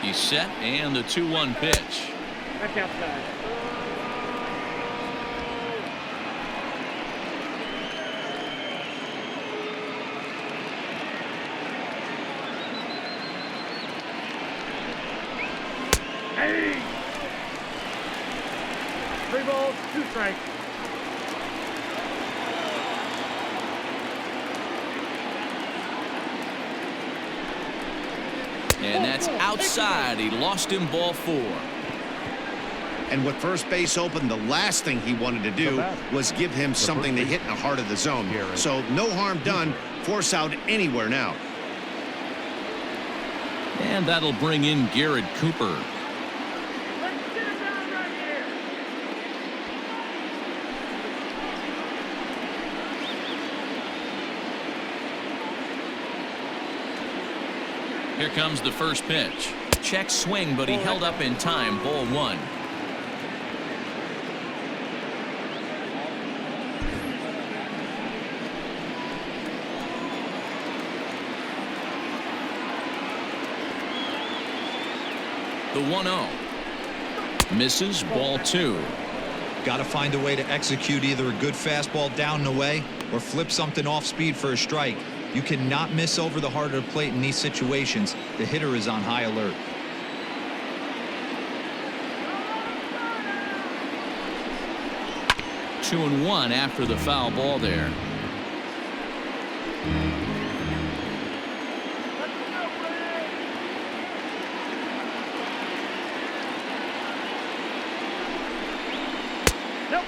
He's set, and the 2-1 pitch. That's outside. Hey! 3 balls, 2 strikes. And that's outside. He lost him, ball 4. And with first base open, the last thing he wanted to do was give him something to hit in the heart of the zone. So no harm done. Force out anywhere now. And that'll bring in Garrett Cooper. Let's get him down right here. Here comes the first pitch. Check swing, but he held up in time. Ball 1. The 1-0. Misses, ball 2. Got to find a way to execute either a good fastball down and away or flip something off speed for a strike. You cannot miss over the heart of the plate in these situations. The hitter is on high alert. Two and 1 after the foul ball there.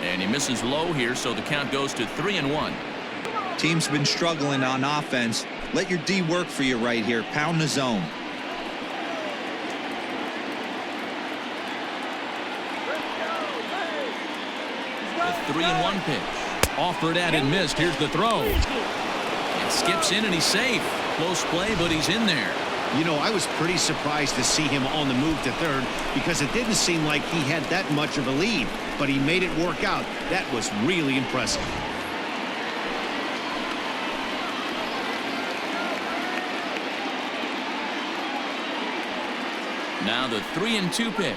And he misses low here, so the count goes to 3-1. Team's been struggling on offense. Let your D work for you right here. Pound the zone. The 3-1 pitch. Offered at and missed. Here's the throw. It skips in and he's safe. Close play, but he's in there. You know, I was pretty surprised to see him on the move to third because it didn't seem like he had that much of a lead, but he made it work out. That was really impressive. Now the 3-2 pitch.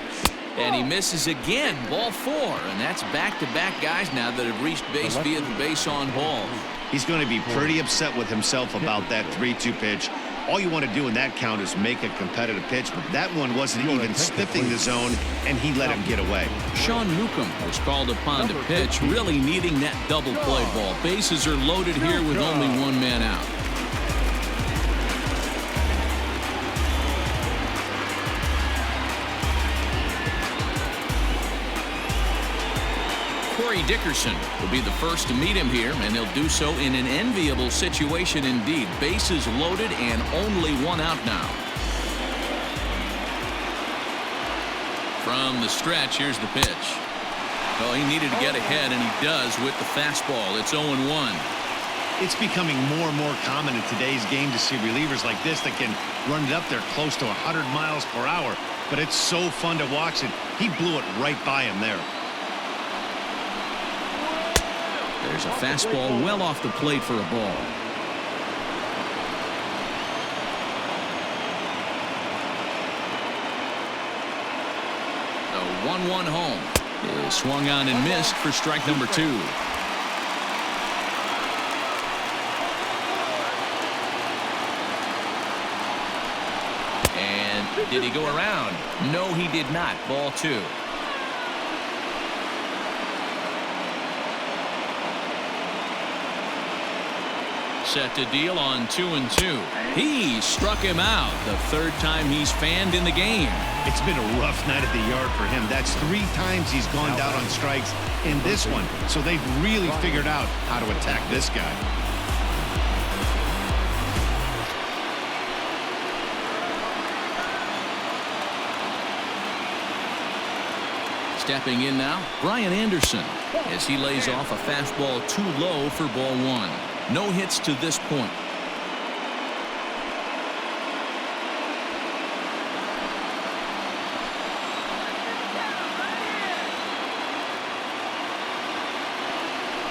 And he misses again. Ball 4. And that's back-to-back guys now that have reached base via the base on balls. He's going to be pretty upset with himself about that 3-2 pitch. All you want to do in that count is make a competitive pitch, but that one wasn't even sniffing the zone, and he let him get away. Sean Newcomb was called upon to pitch, really needing that double play ball. Bases are loaded here with only 1 man out. Corey Dickerson will be the first to meet him here, and he'll do so in an enviable situation indeed. Bases loaded and only 1 out now. From the stretch, here's the pitch. Well, he needed to get ahead, and he does with the fastball. It's 0-1. It's becoming more and more common in today's game to see relievers like this that can run it up there close to 100 miles per hour, but it's so fun to watch it. He blew it right by him there. There's a fastball well off the plate for a ball. The 1-1 home is swung on and missed for strike number 2. And did he go around? No, he did not. Ball 2. Set to deal on 2-2. He struck him out. The 3rd time he's fanned in the game. It's been a rough night at the yard for him. That's 3 times he's gone down on strikes in this one. So they've really figured out how to attack this guy. Stepping in now, Brian Anderson, as he lays off a fastball too low for ball 1. No hits to this point.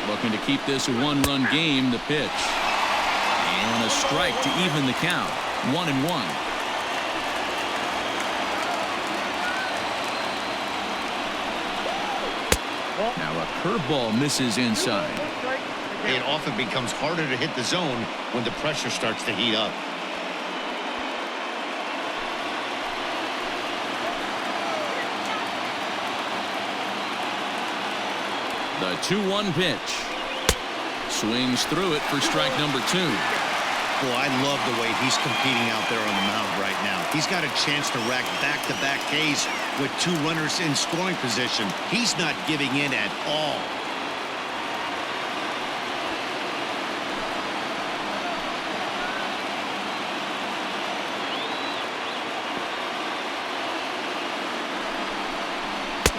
Looking to keep this a 1-run game, the pitch. And a strike to even the count. 1-1. Now a curveball misses inside. Strike. It often becomes harder to hit the zone when the pressure starts to heat up. The 2-1 pitch. Swings through it for strike number 2. Boy, I love the way he's competing out there on the mound right now. He's got a chance to rack back-to-back Ks with 2 runners in scoring position. He's not giving in at all.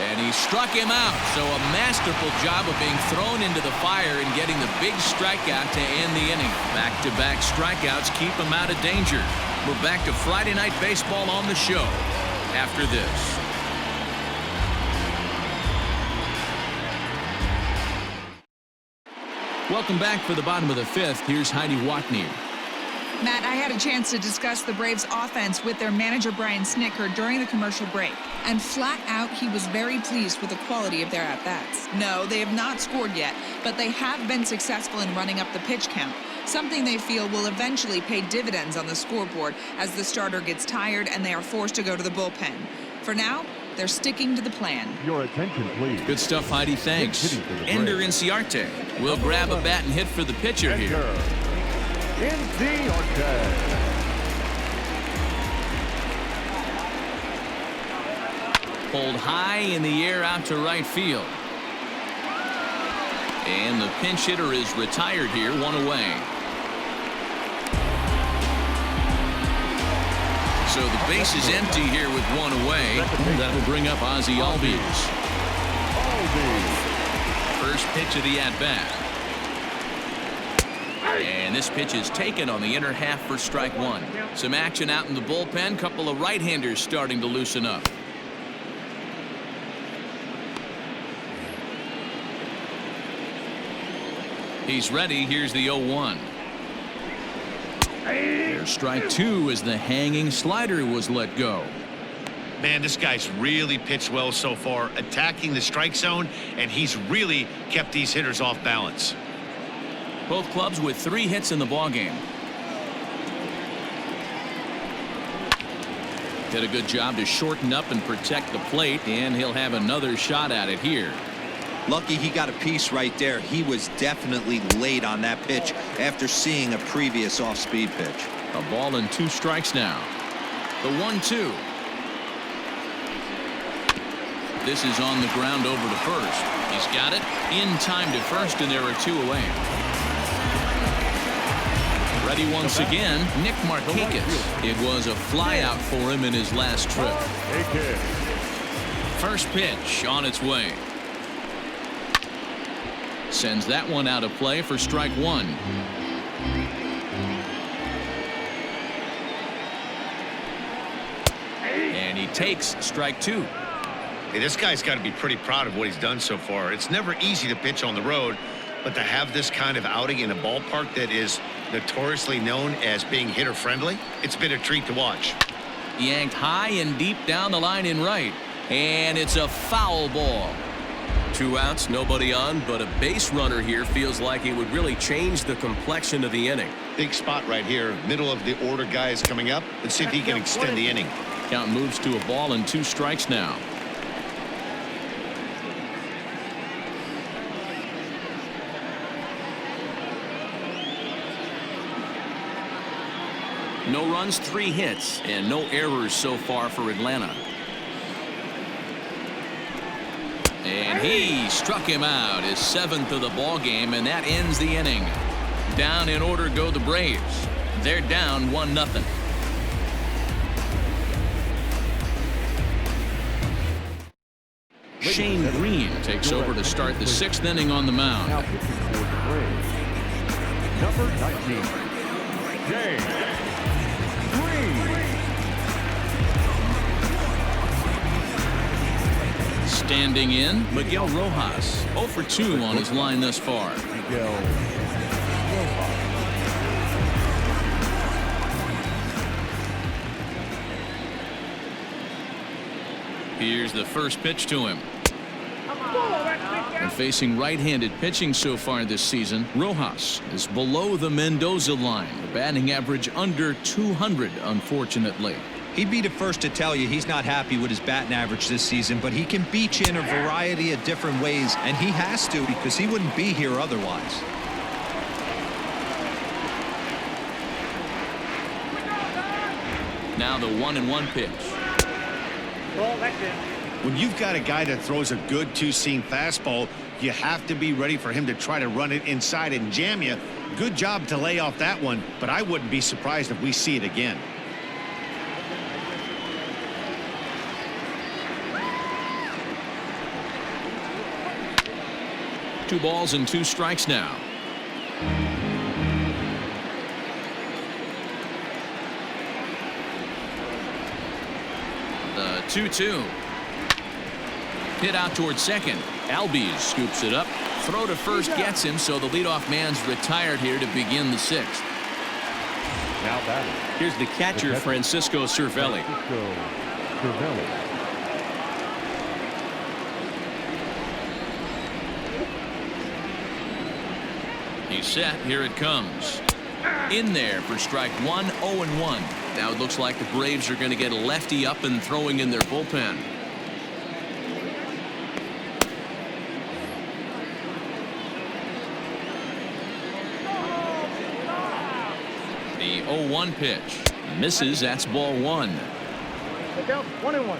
And he struck him out. So a masterful job of being thrown into the fire and getting the big strikeout to end the inning. Back-to-back strikeouts keep him out of danger. We're back to Friday Night Baseball on the show after this. Welcome back for the bottom of the 5th. Here's Heidi Watney. Matt, I had a chance to discuss the Braves' offense with their manager, Brian Snitker, during the commercial break. And flat out, he was very pleased with the quality of their at-bats. No, they have not scored yet, but they have been successful in running up the pitch count, something they feel will eventually pay dividends on the scoreboard as the starter gets tired and they are forced to go to the bullpen. For now, they're sticking to the plan. Your attention, please. Good stuff, Heidi. Thanks. Ender Inciarte will grab a bat and hit for the pitcher here. Inciarte. Pulled high in the air out to right field. And the pinch hitter is retired here, 1 away. So the base is empty here with 1 away. That will bring up Ozzie Albies. First pitch of the at-bat. And this pitch is taken on the inner half for strike 1. Some action out in the bullpen. Couple of right-handers starting to loosen up. He's ready. Here's the 0-1. There's strike 2 as the hanging slider was let go. Man, this guy's really pitched well so far, attacking the strike zone, and he's really kept these hitters off balance. Both clubs with 3 hits in the ballgame. Did a good job to shorten up and protect the plate, and he'll have another shot at it here. Lucky he got a piece right there. He was definitely late on that pitch after seeing a previous off-speed pitch. A ball and 2 strikes now. The 1-2. This is on the ground over to first. He's got it in time to first, and there are 2 away. Ready once again, Nick Markakis. It was a flyout for him in his last trip. First pitch on its way. Sends that one out of play for strike 1. And he takes strike 2. Hey, this guy's got to be pretty proud of what he's done so far. It's never easy to pitch on the road, but to have this kind of outing in a ballpark that is notoriously known as being hitter friendly, it's been a treat to watch. Yanked high and deep down the line in right, and it's a foul ball. 2 outs, nobody on, but a base runner here feels like it would really change the complexion of the inning. Big spot right here, middle of the order guy is coming up. Let's see if he can extend the inning. Count moves to a ball and 2 strikes now. No runs, 3 hits, and no errors so far for Atlanta. And he struck him out, his 7th of the ball game, and that ends the inning. Down in order go the Braves. They're down 1-0. Shane Green takes over to start the 6th inning on the mound. Now pitching for the Braves, number 19, Shane Green. Standing in, Miguel Rojas, 0 for 2 on his line thus far. Miguel Rojas. Here's the first pitch to him. Whoa, that's And facing right-handed pitching so far this season, Rojas is below the Mendoza line. The batting average under 200, unfortunately. He'd be the first to tell you he's not happy with his batting average this season, but he can beat you in a variety of different ways, and he has to because he wouldn't be here otherwise. Now the 1-1 pitch. Ball, that's it. When you've got a guy that throws a good two-seam fastball, you have to be ready for him to try to run it inside and jam you. Good job to lay off that one, but I wouldn't be surprised if we see it again. Two balls and two strikes now. The 2-2. Hit out towards second. Albies scoops it up. Throw to first gets him, so the leadoff man's retired here to begin the sixth. Now batting. Here's the catcher, Francisco Cervelli. Francisco Cervelli. He's set. Here it comes. In there for strike one, 0-1. Now it looks like the Braves are going to get a lefty up and throwing in their bullpen. The 0-1 pitch. Misses. That's ball one. Look out, 1-1.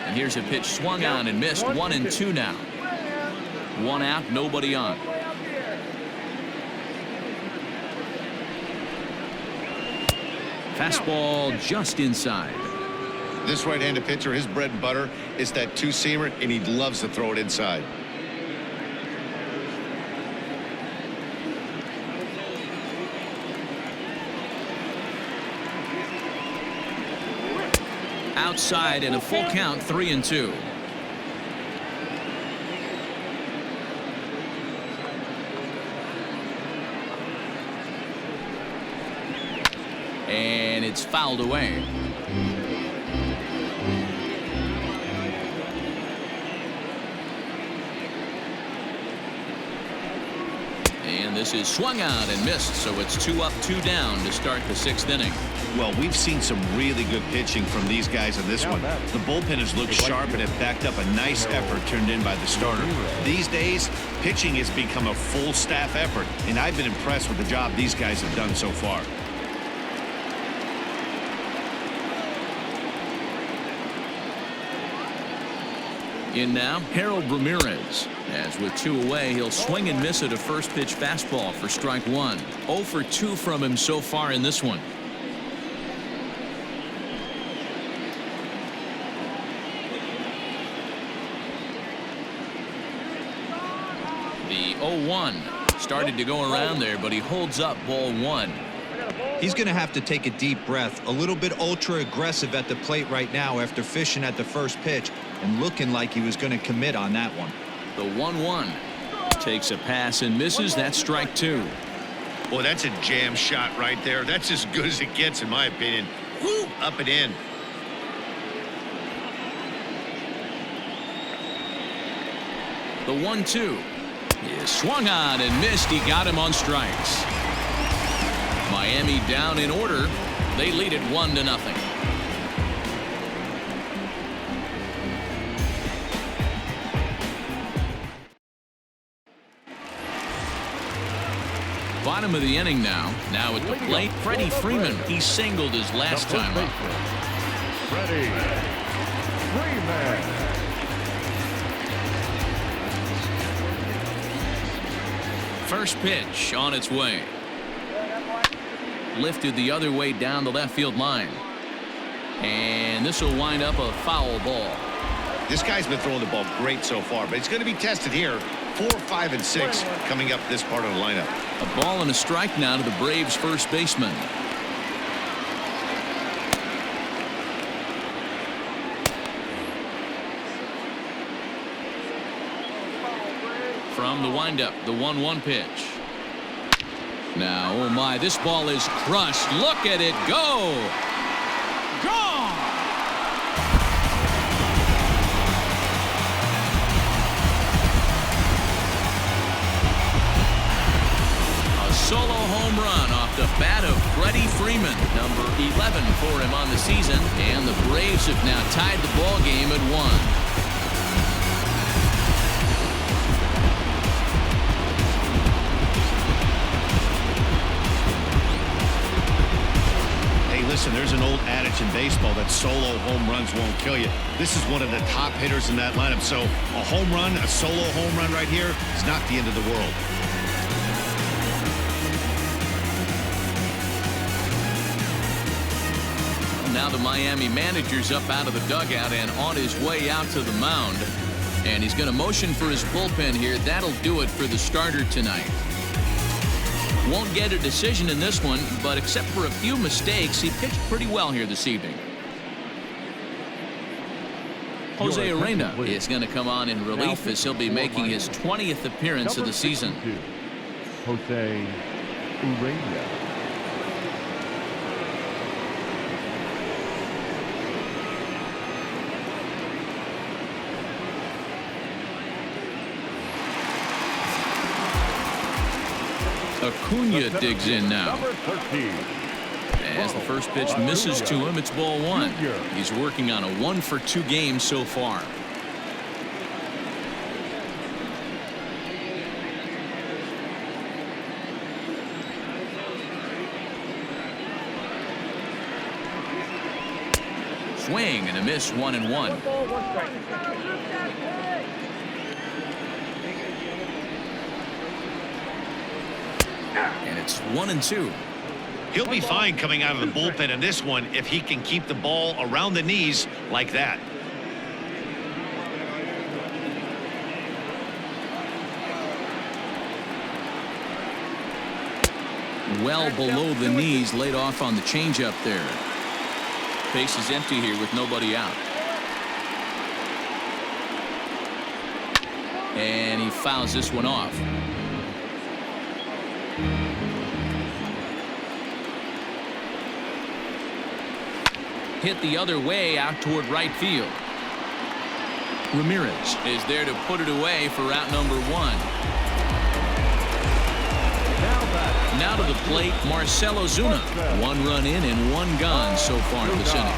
And here's a pitch swung on and missed. 1-2 now. One out, nobody on. Fastball just inside. This right-handed pitcher, his bread and butter is that two-seamer, and he loves to throw it inside. Outside and a full count, 3-2. And it's fouled away. And this is swung out and missed, so it's 2 up, 2 down to start the sixth inning. Well, we've seen some really good pitching from these guys in this one. The bullpen has looked sharp and have backed up a nice effort turned in by the starter. These days, pitching has become a full staff effort, and I've been impressed with the job these guys have done so far. In now, Harold Ramirez. As with 2 away, he'll swing and miss at a first pitch fastball for strike one. 0 for 2 from him so far in this one. The 0-1 started to go around there, but he holds up ball one. He's going to have to take a deep breath. A little bit ultra aggressive at the plate right now after fishing at the first pitch and looking like he was going to commit on that one. The 1-1 takes a pass and misses. That's strike two. Boy, that's a jam shot right there. That's as good as it gets, in my opinion. Woo, up and in. The 1-2 is swung on and missed. He got him on strikes. Miami down in order. They lead it 1-0. Bottom of the inning now. Now at the plate, Freddie Freeman. He singled his last time up. Freddie Freeman. First pitch on its way. Lifted the other way down the left field line. And this will wind up a foul ball. This guy's been throwing the ball great so far, but it's going to be tested here. 4, 5, and 6 coming up this part of the lineup. A ball and a strike now to the Braves first baseman. From the windup, the 1-1 pitch. Now, oh my, this ball is crushed. Look at it go. Gone. the bat of Freddie Freeman, number 11 for him on the season, and the Braves have now tied the ball game at 1. Listen, there's an old adage in baseball that solo home runs won't kill you. This is one of the top hitters in that lineup. So a home run, a solo home run right here is not the end of the world. Now the Miami manager's up out of the dugout and on his way out to the mound. And he's going to motion for his bullpen here. That'll do it for the starter tonight. Won't get a decision in this one, but except for a few mistakes, he pitched pretty well here this evening. Jose Urena is going to come on in relief as he'll be making his 20th appearance of the season. Jose Urena. Acuna digs in now. As the first pitch misses to him, it's ball 1. He's working on a 1-for-2 game so far. Swing and a miss, 1-1. And it's 1-2. He'll be fine coming out of the bullpen in this one if he can keep the ball around the knees like that. Well below the knees, laid off on the changeup there. Base is empty here with nobody out. And he fouls this one off. Hit the other way out toward right field. Ramirez is there to put it away for out number 1. Now to the plate, Marcell Ozuna. 1 run in and 1 gone so far this inning.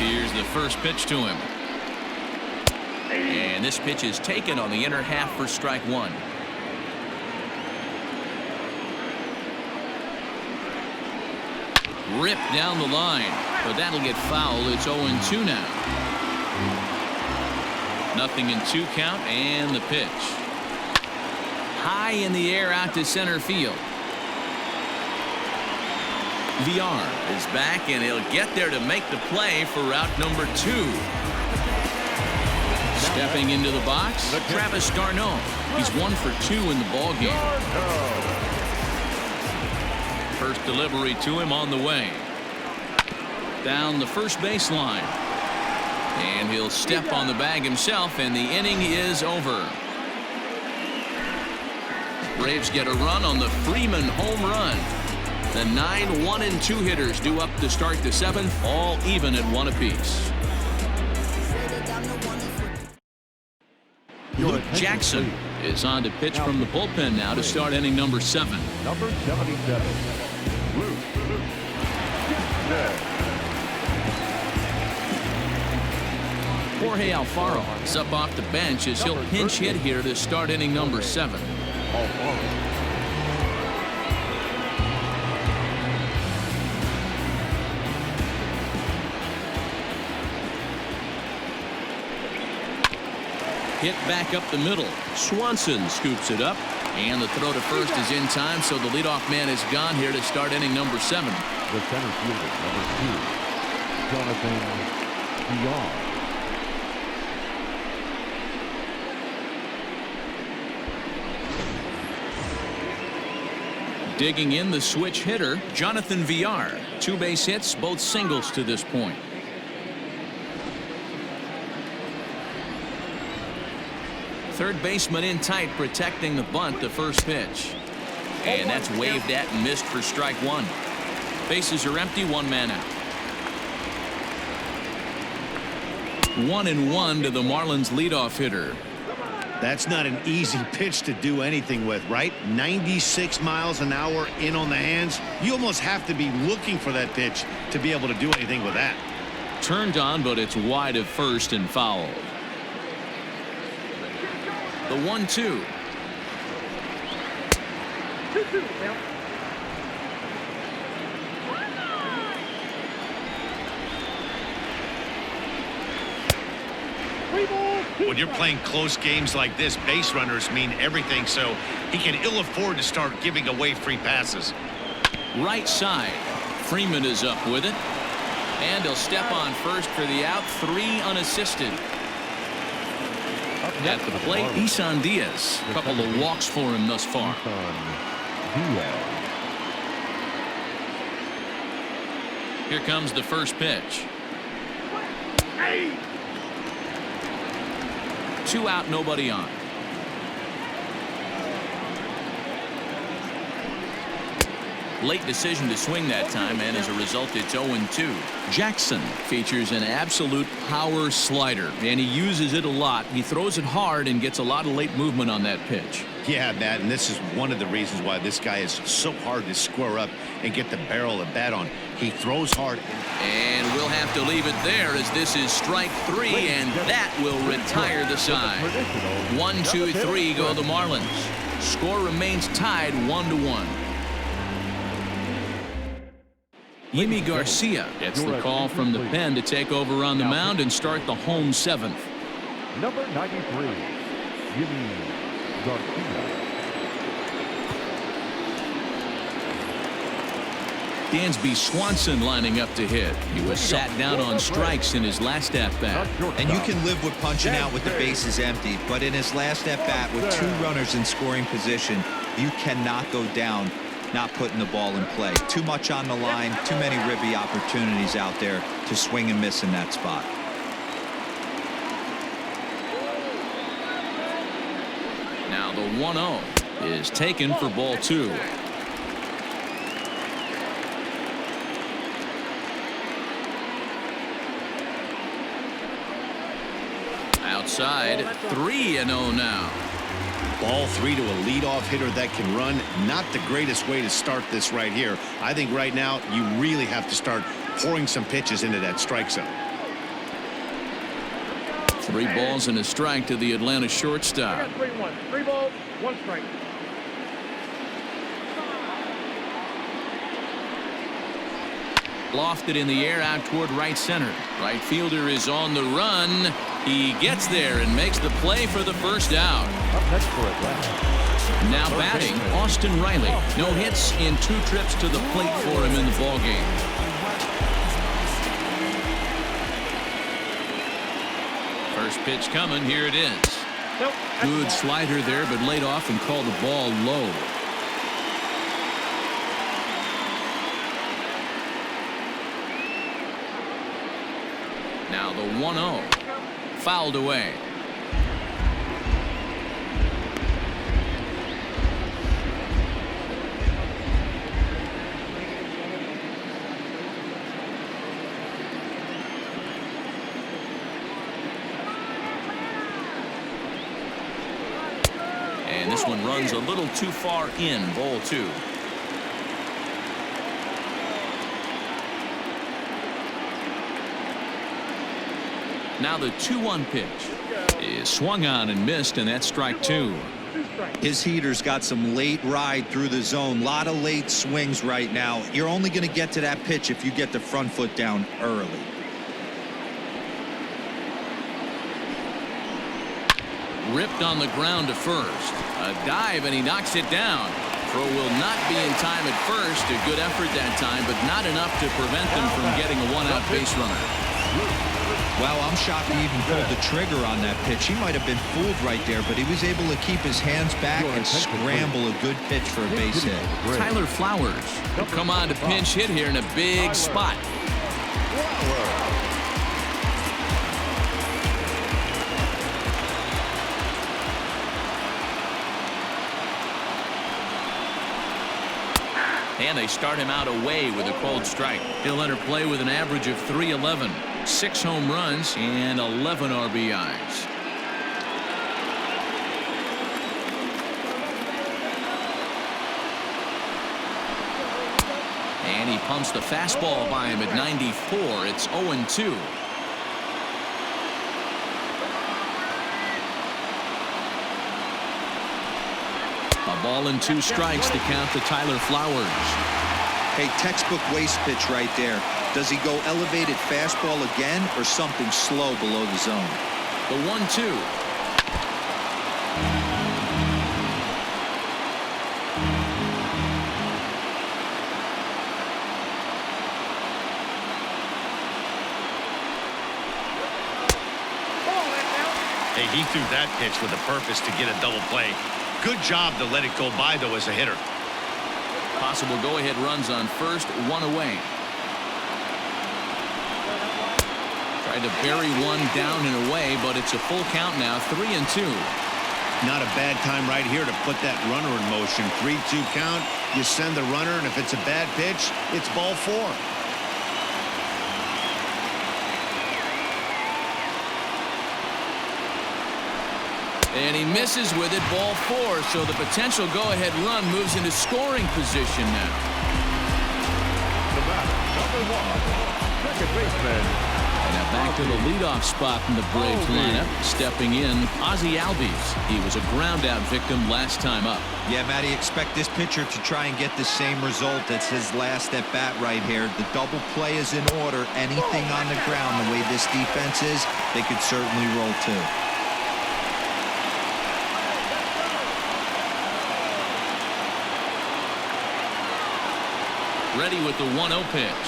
Here's the first pitch to him. And this pitch is taken on the inner half for strike 1. Ripped down the line, but that'll get fouled. It's 0-2 now. 0-2 count, and the pitch. High in the air out to center field. Villar is back, and he'll get there to make the play for out number 2. Stepping into the box, Travis d'Arnaud. He's 1 for 2 in the ball game. First delivery to him on the way. Down the first baseline. And he'll step on the bag himself, and the inning is over. Braves get a run on the Freeman home run. The 9 1-2 hitters due up to start the 7th, all even at 1 apiece. Luke Jackson is on to pitch from the bullpen now to start inning number 7. Number 77, Luke Jackson. Jorge Alfaro is up off the bench as he'll pinch hit here to start inning number 7. Hit back up the middle. Swanson scoops it up, and the throw to first is in time, so the leadoff man is gone here to start inning number 7. The center fielder, number 2, Jonathan Villar. Digging in the switch hitter, Jonathan Villar. 2 base hits, both singles to this point. Third baseman in tight, protecting the bunt, the first pitch. And that's waved at and missed for strike 1. Bases are empty, 1 man out. 1-1 to the Marlins leadoff hitter. That's not an easy pitch to do anything with, right? 96 miles an hour in on the hands. You almost have to be looking for that pitch to be able to do anything with that. Turned on, but it's wide of first and foul. The 1-2. 2-2. Count. When you're playing close games like this, base runners mean everything, so he can ill afford to start giving away free passes. Right side. Freeman is up with it. And he'll step on first for the out. 3 unassisted. At the plate, Isan Diaz. A couple of walks for him thus far. Here comes the first pitch. 2 out, nobody on. Late decision to swing that time, and as a result, it's 0-2. Jackson features an absolute power slider, and he uses it a lot. He throws it hard and gets a lot of late movement on that pitch. Yeah, Matt, and this is one of the reasons why this guy is so hard to square up and get the barrel of bat on. He throws hard. And we'll have to leave it there, as this is strike 3, and that will retire the side. 1-2-3 go the Marlins. Score remains tied 1-1. Yimi Garcia gets the call from the pen to take over on the mound and start the home 7th. Number 93, Yimi Garcia. Dansby Swanson lining up to hit. He was sat down on strikes in his last at-bat. And you can live with punching out with the bases empty, but in his last at-bat with 2 runners in scoring position, you cannot go down not putting the ball in play. Too much on the line, too many ribby opportunities out there to swing and miss in that spot. Now the 1-0 is taken for ball 2. Outside, 3-0 now. Ball 3 to a leadoff hitter that can run. Not the greatest way to start this right here. I think right now you really have to start pouring some pitches into that strike zone. 3 balls and a strike to the Atlanta shortstop. 3-1. 3 balls, 1 strike. Lofted in the air out toward right center. Right fielder is on the run. He gets there and makes the play for the first out. Now batting, Austin Riley. No hits in 2 trips to the plate for him in the ballgame. First pitch coming. Here it is. Good slider there, but laid off and called the ball low. Now the 1-0. Fouled away. And this one runs a little too far in. Ball 2. Now the 2-1 pitch is swung on and missed, and that's strike 2. His heater's got some late ride through the zone. A lot of late swings right now. You're only going to get to that pitch if you get the front foot down early. Ripped on the ground to first. A dive, and he knocks it down. Throw will not be in time at first. A good effort that time, but not enough to prevent them from getting a 1-out base runner. Wow, I'm shocked he even pulled the trigger on that pitch. He might have been fooled right there, but he was able to keep his hands back and scramble a good pitch for a base hit. Tyler Flowers will come on to pinch hit here in a big spot. And they start him out away with a cold strike. He'll enter play with an average of .311, 6 home runs, and 11 RBIs. And he pumps the fastball by him at 94. It's 0-2. A ball and 2 strikes to count to Tyler Flowers. Hey, textbook waste pitch right there. Does he go elevated fastball again or something slow below the zone? The 1-2. Hey, he threw that pitch with a purpose to get a double play. Good job to let it go by, though, as a hitter. Possible go-ahead runs on first, 1 away. Tried to bury one down and away, but it's a full count now, 3-2. Not a bad time right here to put that runner in motion. 3-2 count. You send the runner, and if it's a bad pitch, it's ball 4. And he misses with it, ball 4. So the potential go-ahead run moves into scoring position now. The batter, number 1, second baseman. And now back to the leadoff spot in the Braves lineup. Stepping in, Ozzie Albies. He was a ground-out victim last time up. Yeah, Matty, expect this pitcher to try and get the same result. That's his last at-bat right here. The double play is in order. Anything on the ground, the way this defense is, they could certainly roll too. Ready with the 1-0 pitch.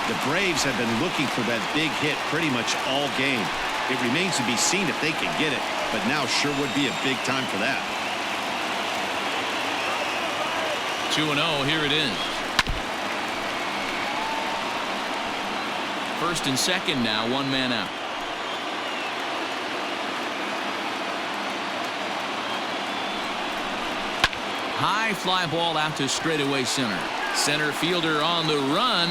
The Braves have been looking for that big hit pretty much all game. It remains to be seen if they can get it, but now sure would be a big time for that. 2-0, here it is. First and second now, 1 man out. High fly ball out to straightaway center. Center fielder on the run.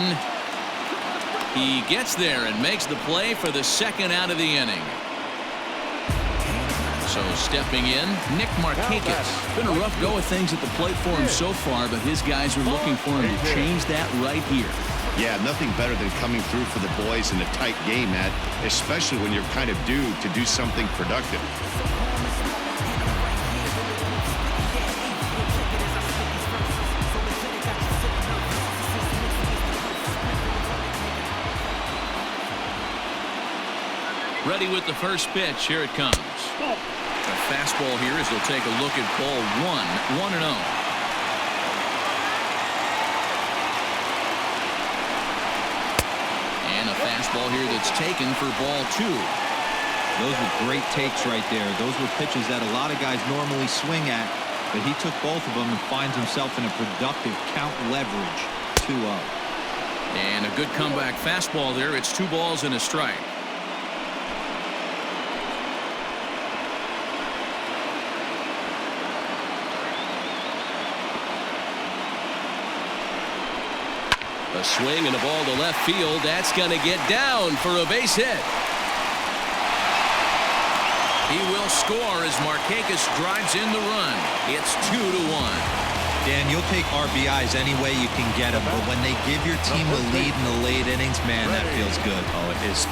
He gets there and makes the play for the second out of the inning. So stepping in, Nick Markakis. Been a rough go of things at the plate for him so far, but his guys are looking for him to change that right here. Yeah, nothing better than coming through for the boys in a tight game, Matt, especially when you're kind of due to do something productive. Ready with the first pitch. Here it comes. A fastball here as he'll take a look at ball 1, 1-0. And a fastball here that's taken for ball 2. Those were great takes right there. Those were pitches that a lot of guys normally swing at, but he took both of them and finds himself in a productive count leverage. 2-0. And a good comeback fastball there. It's 2 balls and a strike. A swing and a ball to left field. That's going to get down for a base hit. He will score as Markakis drives in the run. It's 2-1. Dan, you'll take RBIs any way you can get them, but when they give your team the lead in the late innings, man, that feels good. Oh, it is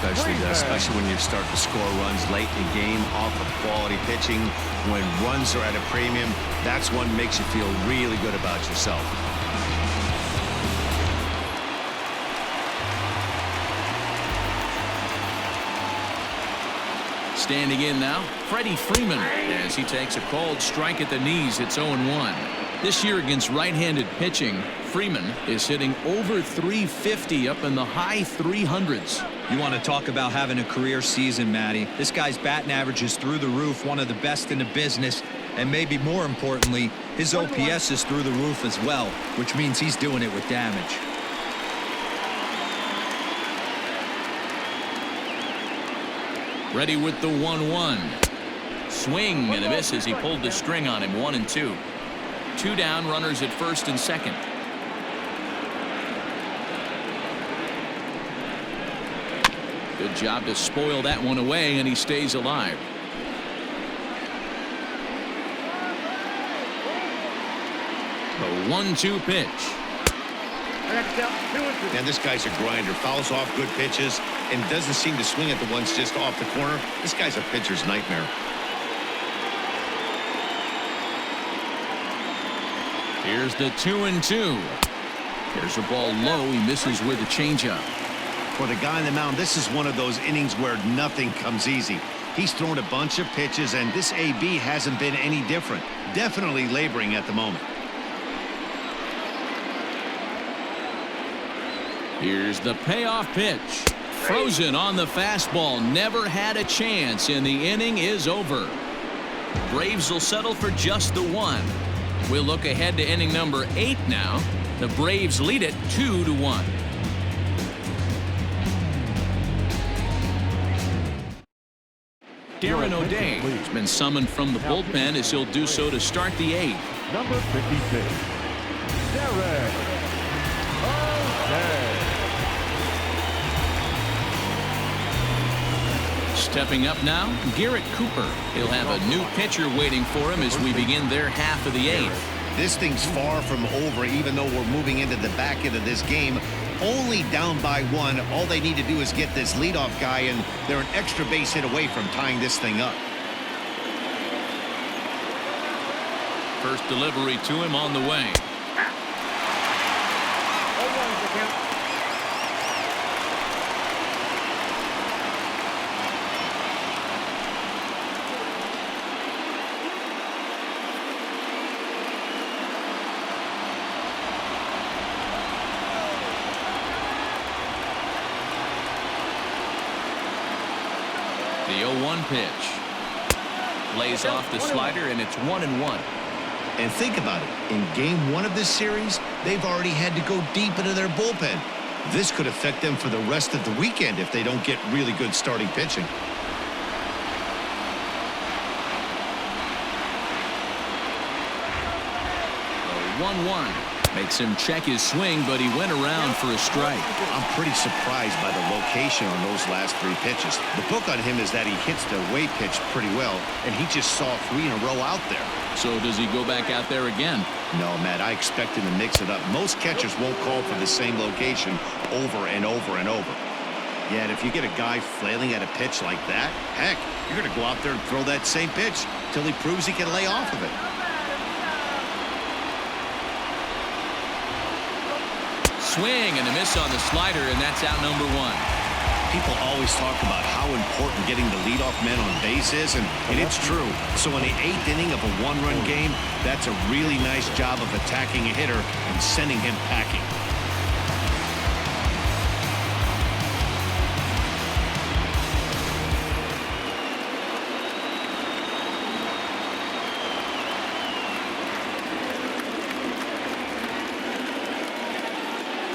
especially when you start to score runs late in the game off of quality pitching. When runs are at a premium, that's what makes you feel really good about yourself. Standing in now, Freddie Freeman, as he takes a called strike at the knees. It's 0-1. This year against right-handed pitching, Freeman is hitting over 350 up in the high 300s. You want to talk about having a career season, Matty. This guy's batting average is through the roof, one of the best in the business, and maybe more importantly, his OPS is through the roof as well, which means he's doing it with damage. Ready with the 1-1. Swing and a miss as he pulled the string on him. 1-2. 2 down, runners at first and second. Good job to spoil that one away, and he stays alive. The 1-2 pitch. I got to count 2-2. Man, this guy's a grinder. Fouls off good pitches and doesn't seem to swing at the ones just off the corner. This guy's a pitcher's nightmare. Here's the 2-2. There's a ball low. He misses with a changeup. For the guy on the mound, this is one of those innings where nothing comes easy. He's thrown a bunch of pitches, and this AB hasn't been any different. Definitely laboring at the moment. Here's the payoff pitch. Frozen on the fastball. Never had a chance, and the inning is over. Braves will settle for just the one. We'll look ahead to inning number 8 now. The Braves lead it 2-1. Darren O'Day has been summoned from the bullpen as he'll do so to start the 8th. Number 56, Darren O'Day. Stepping up now, Garrett Cooper. He'll have a new pitcher waiting for him as we begin their half of the 8th. This thing's far from over, even though we're moving into the back end of this game. Only down by 1. All they need to do is get this leadoff guy, and they're an extra base hit away from tying this thing up. First delivery to him on the way. 0-1's the count. The 0-1 pitch. Lays off the slider, and it's 1-1. And think about it. In game 1 of this series, they've already had to go deep into their bullpen. This could affect them for the rest of the weekend if they don't get really good starting pitching. The 1-1 makes him check his swing, but he went around for a strike. I'm pretty surprised by the location on those last 3 pitches. The book on him is that he hits the away pitch pretty well, and he just saw 3 in a row out there. So does he go back out there again? No, Matt, I expect him to mix it up. Most catchers won't call for the same location over and over and over. Yet if you get a guy flailing at a pitch like that, heck, you're going to go out there and throw that same pitch till he proves he can lay off of it. Swing and a miss on the slider, and that's out number 1. People always talk about how important getting the leadoff man on base is, and it's true. So in the 8th inning of a 1-run game, that's a really nice job of attacking a hitter and sending him packing.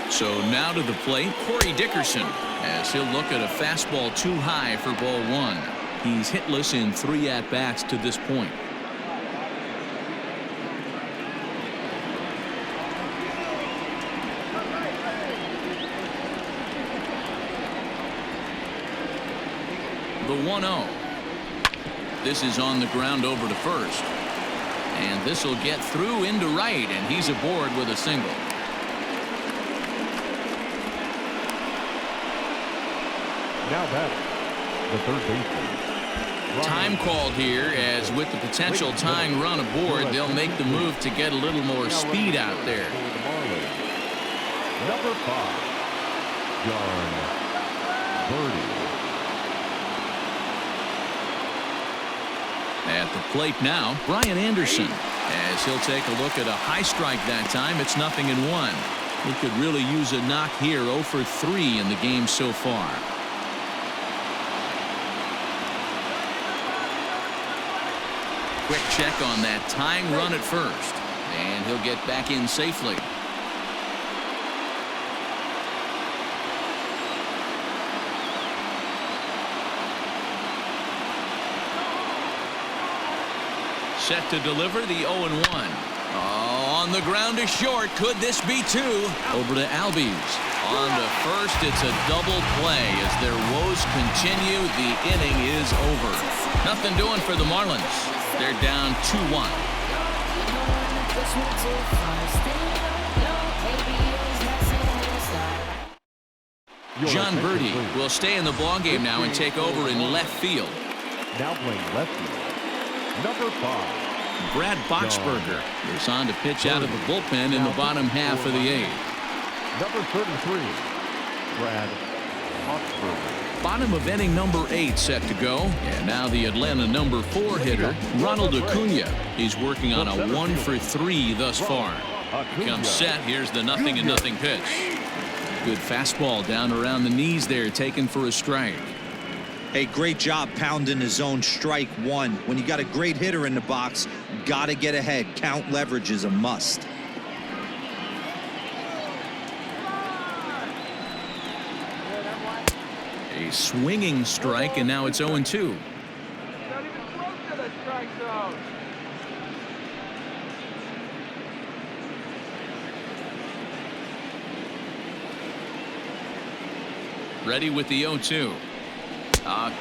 So now to the plate, Corey Dickerson, as he'll look at a fastball too high for ball 1. He's hitless in 3 at-bats to this point. The 1-0. This is on the ground over to first. And this will get through into right, and he's aboard with a single. Now batting, the third baseman. Time called here, as with the potential tying run aboard, they'll make the move to get a little more speed out there. Number 5, John Birdie. At the plate now, Brian Anderson, as he'll take a look at a high strike that time. It's 0-1. He could really use a knock here. 0 for 3 in the game so far. Quick check on that tying run at first, and he'll get back in safely. Set to deliver the 0-1. Oh, on the ground to short. Could this be 2? Over to Albies. On to first. It's a double play as their woes continue. The inning is over. Nothing doing for the Marlins. They're down 2-1. John Birdie will stay in the ballgame now and take over in left field. Now playing left field, number 5. Brad Boxberger is on to pitch out of the bullpen in the bottom half of the 8th. Number 33, Brad Boxberger. Bottom of inning number 8 set to go. And now the Atlanta number 4 hitter, Ronald Acuna. He's working on a 1-for-3 thus far. He comes set. Here's the 0-0 pitch. Good fastball down around the knees there, taken for a strike. Hey, great job pounding his own strike 1. When you got a great hitter in the box, got to get ahead. Count leverage is a must. A swinging strike, and now it's 0-2. Ready with the 0-2.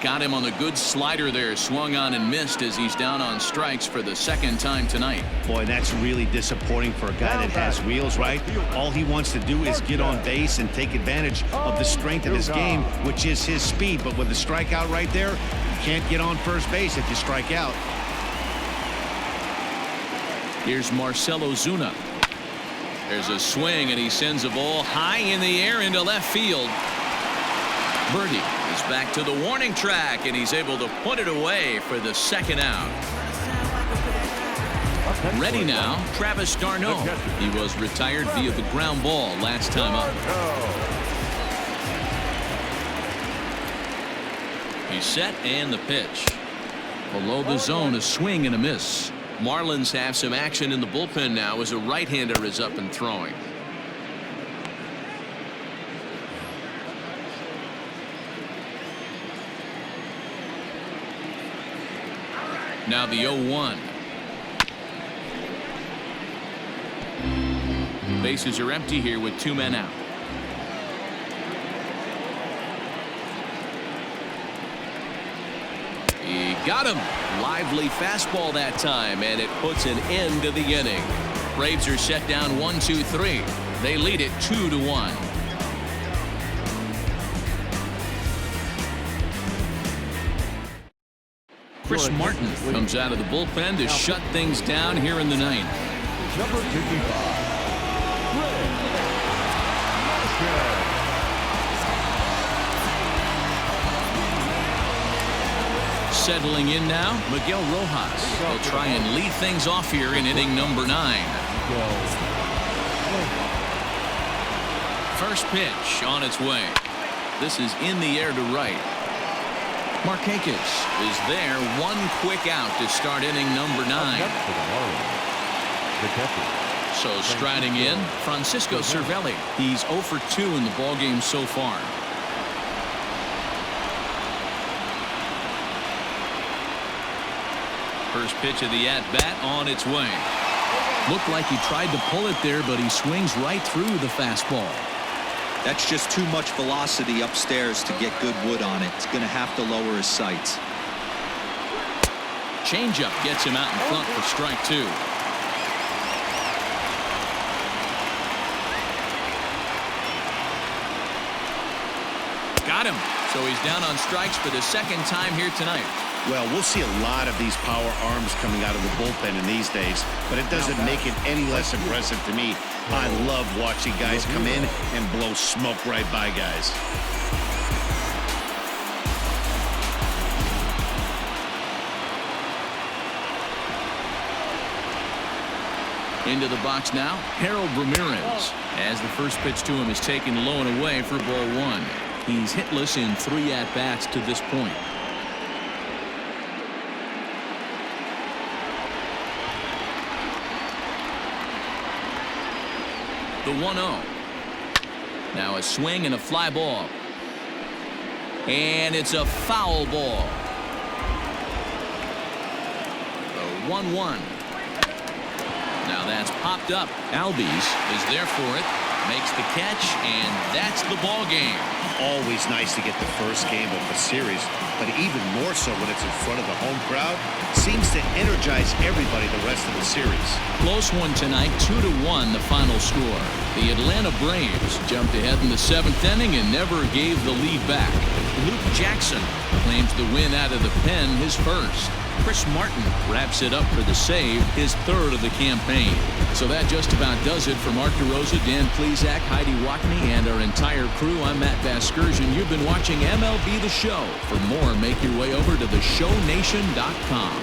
Got him on the good slider there. Swung on and missed as he's down on strikes for the 2nd time tonight. Boy, that's really disappointing for a guy that has wheels, right? All he wants to do is get on base and take advantage of the strength of his game, which is his speed. But with the strikeout right there, you can't get on first base if you strike out. Here's Marcell Ozuna. There's a swing, and he sends a ball high in the air into left field. Birdie is back to the warning track, and he's able to put it away for the 2nd out. Ready now, Travis d'Arnaud. He was retired via the ground ball last time up. He's set, and the pitch. Below the zone, a swing and a miss. Marlins have some action in the bullpen now as a right-hander is up and throwing. Now the 0-1. Bases are empty here with 2 men out. He got him. Lively fastball that time, and it puts an end to the inning. Braves are set down 1-2-3. They lead it 2-1. Chris Martin comes out of the bullpen to shut things down here in the 9th. Number 55, Greg Larson. Settling in now, Miguel Rojas will try and lead things off here in inning number 9. First pitch on its way. This is in the air to right. Markakis is there, 1 quick out to start inning number 9. So striding in, Francisco Cervelli. He's 0 for 2 in the ballgame so far. First pitch of the at-bat on its way. Looked like he tried to pull it there, but he swings right through the fastball. That's just too much velocity upstairs to get good wood on it. He's going to have to lower his sights. Changeup gets him out in front for strike 2. Got him. So he's down on strikes for the 2nd time here tonight. Well, we'll see a lot of these power arms coming out of the bullpen in these days, but it doesn't make it any less impressive to me. I love watching guys come in and blow smoke right by guys. Into the box now, Harold Ramirez, as the first pitch to him is taken low and away for ball 1. He's hitless in 3 at-bats to this point. The 1-0. Now a swing and a fly ball. And it's a foul ball. The 1-1. Now that's popped up. Albies is there for it. Makes the catch, and that's the ball game. always nice to get the first game of the series, but even more so when it's in front of the home crowd. Seems to energize everybody the rest of the series. Close one tonight, 2-1 the final score. The Atlanta Braves jumped ahead in the 7th inning and never gave the lead back. Luke Jackson claims the win out of the pen, his first. Chris Martin wraps it up for the save, his 3rd of the campaign. So that just about does it for Mark DeRosa, Dan Plesac, Heidi Wackney, and our entire crew. I'm Matt Vasgersian. You've been watching MLB The Show. For more, make your way over to theshownation.com.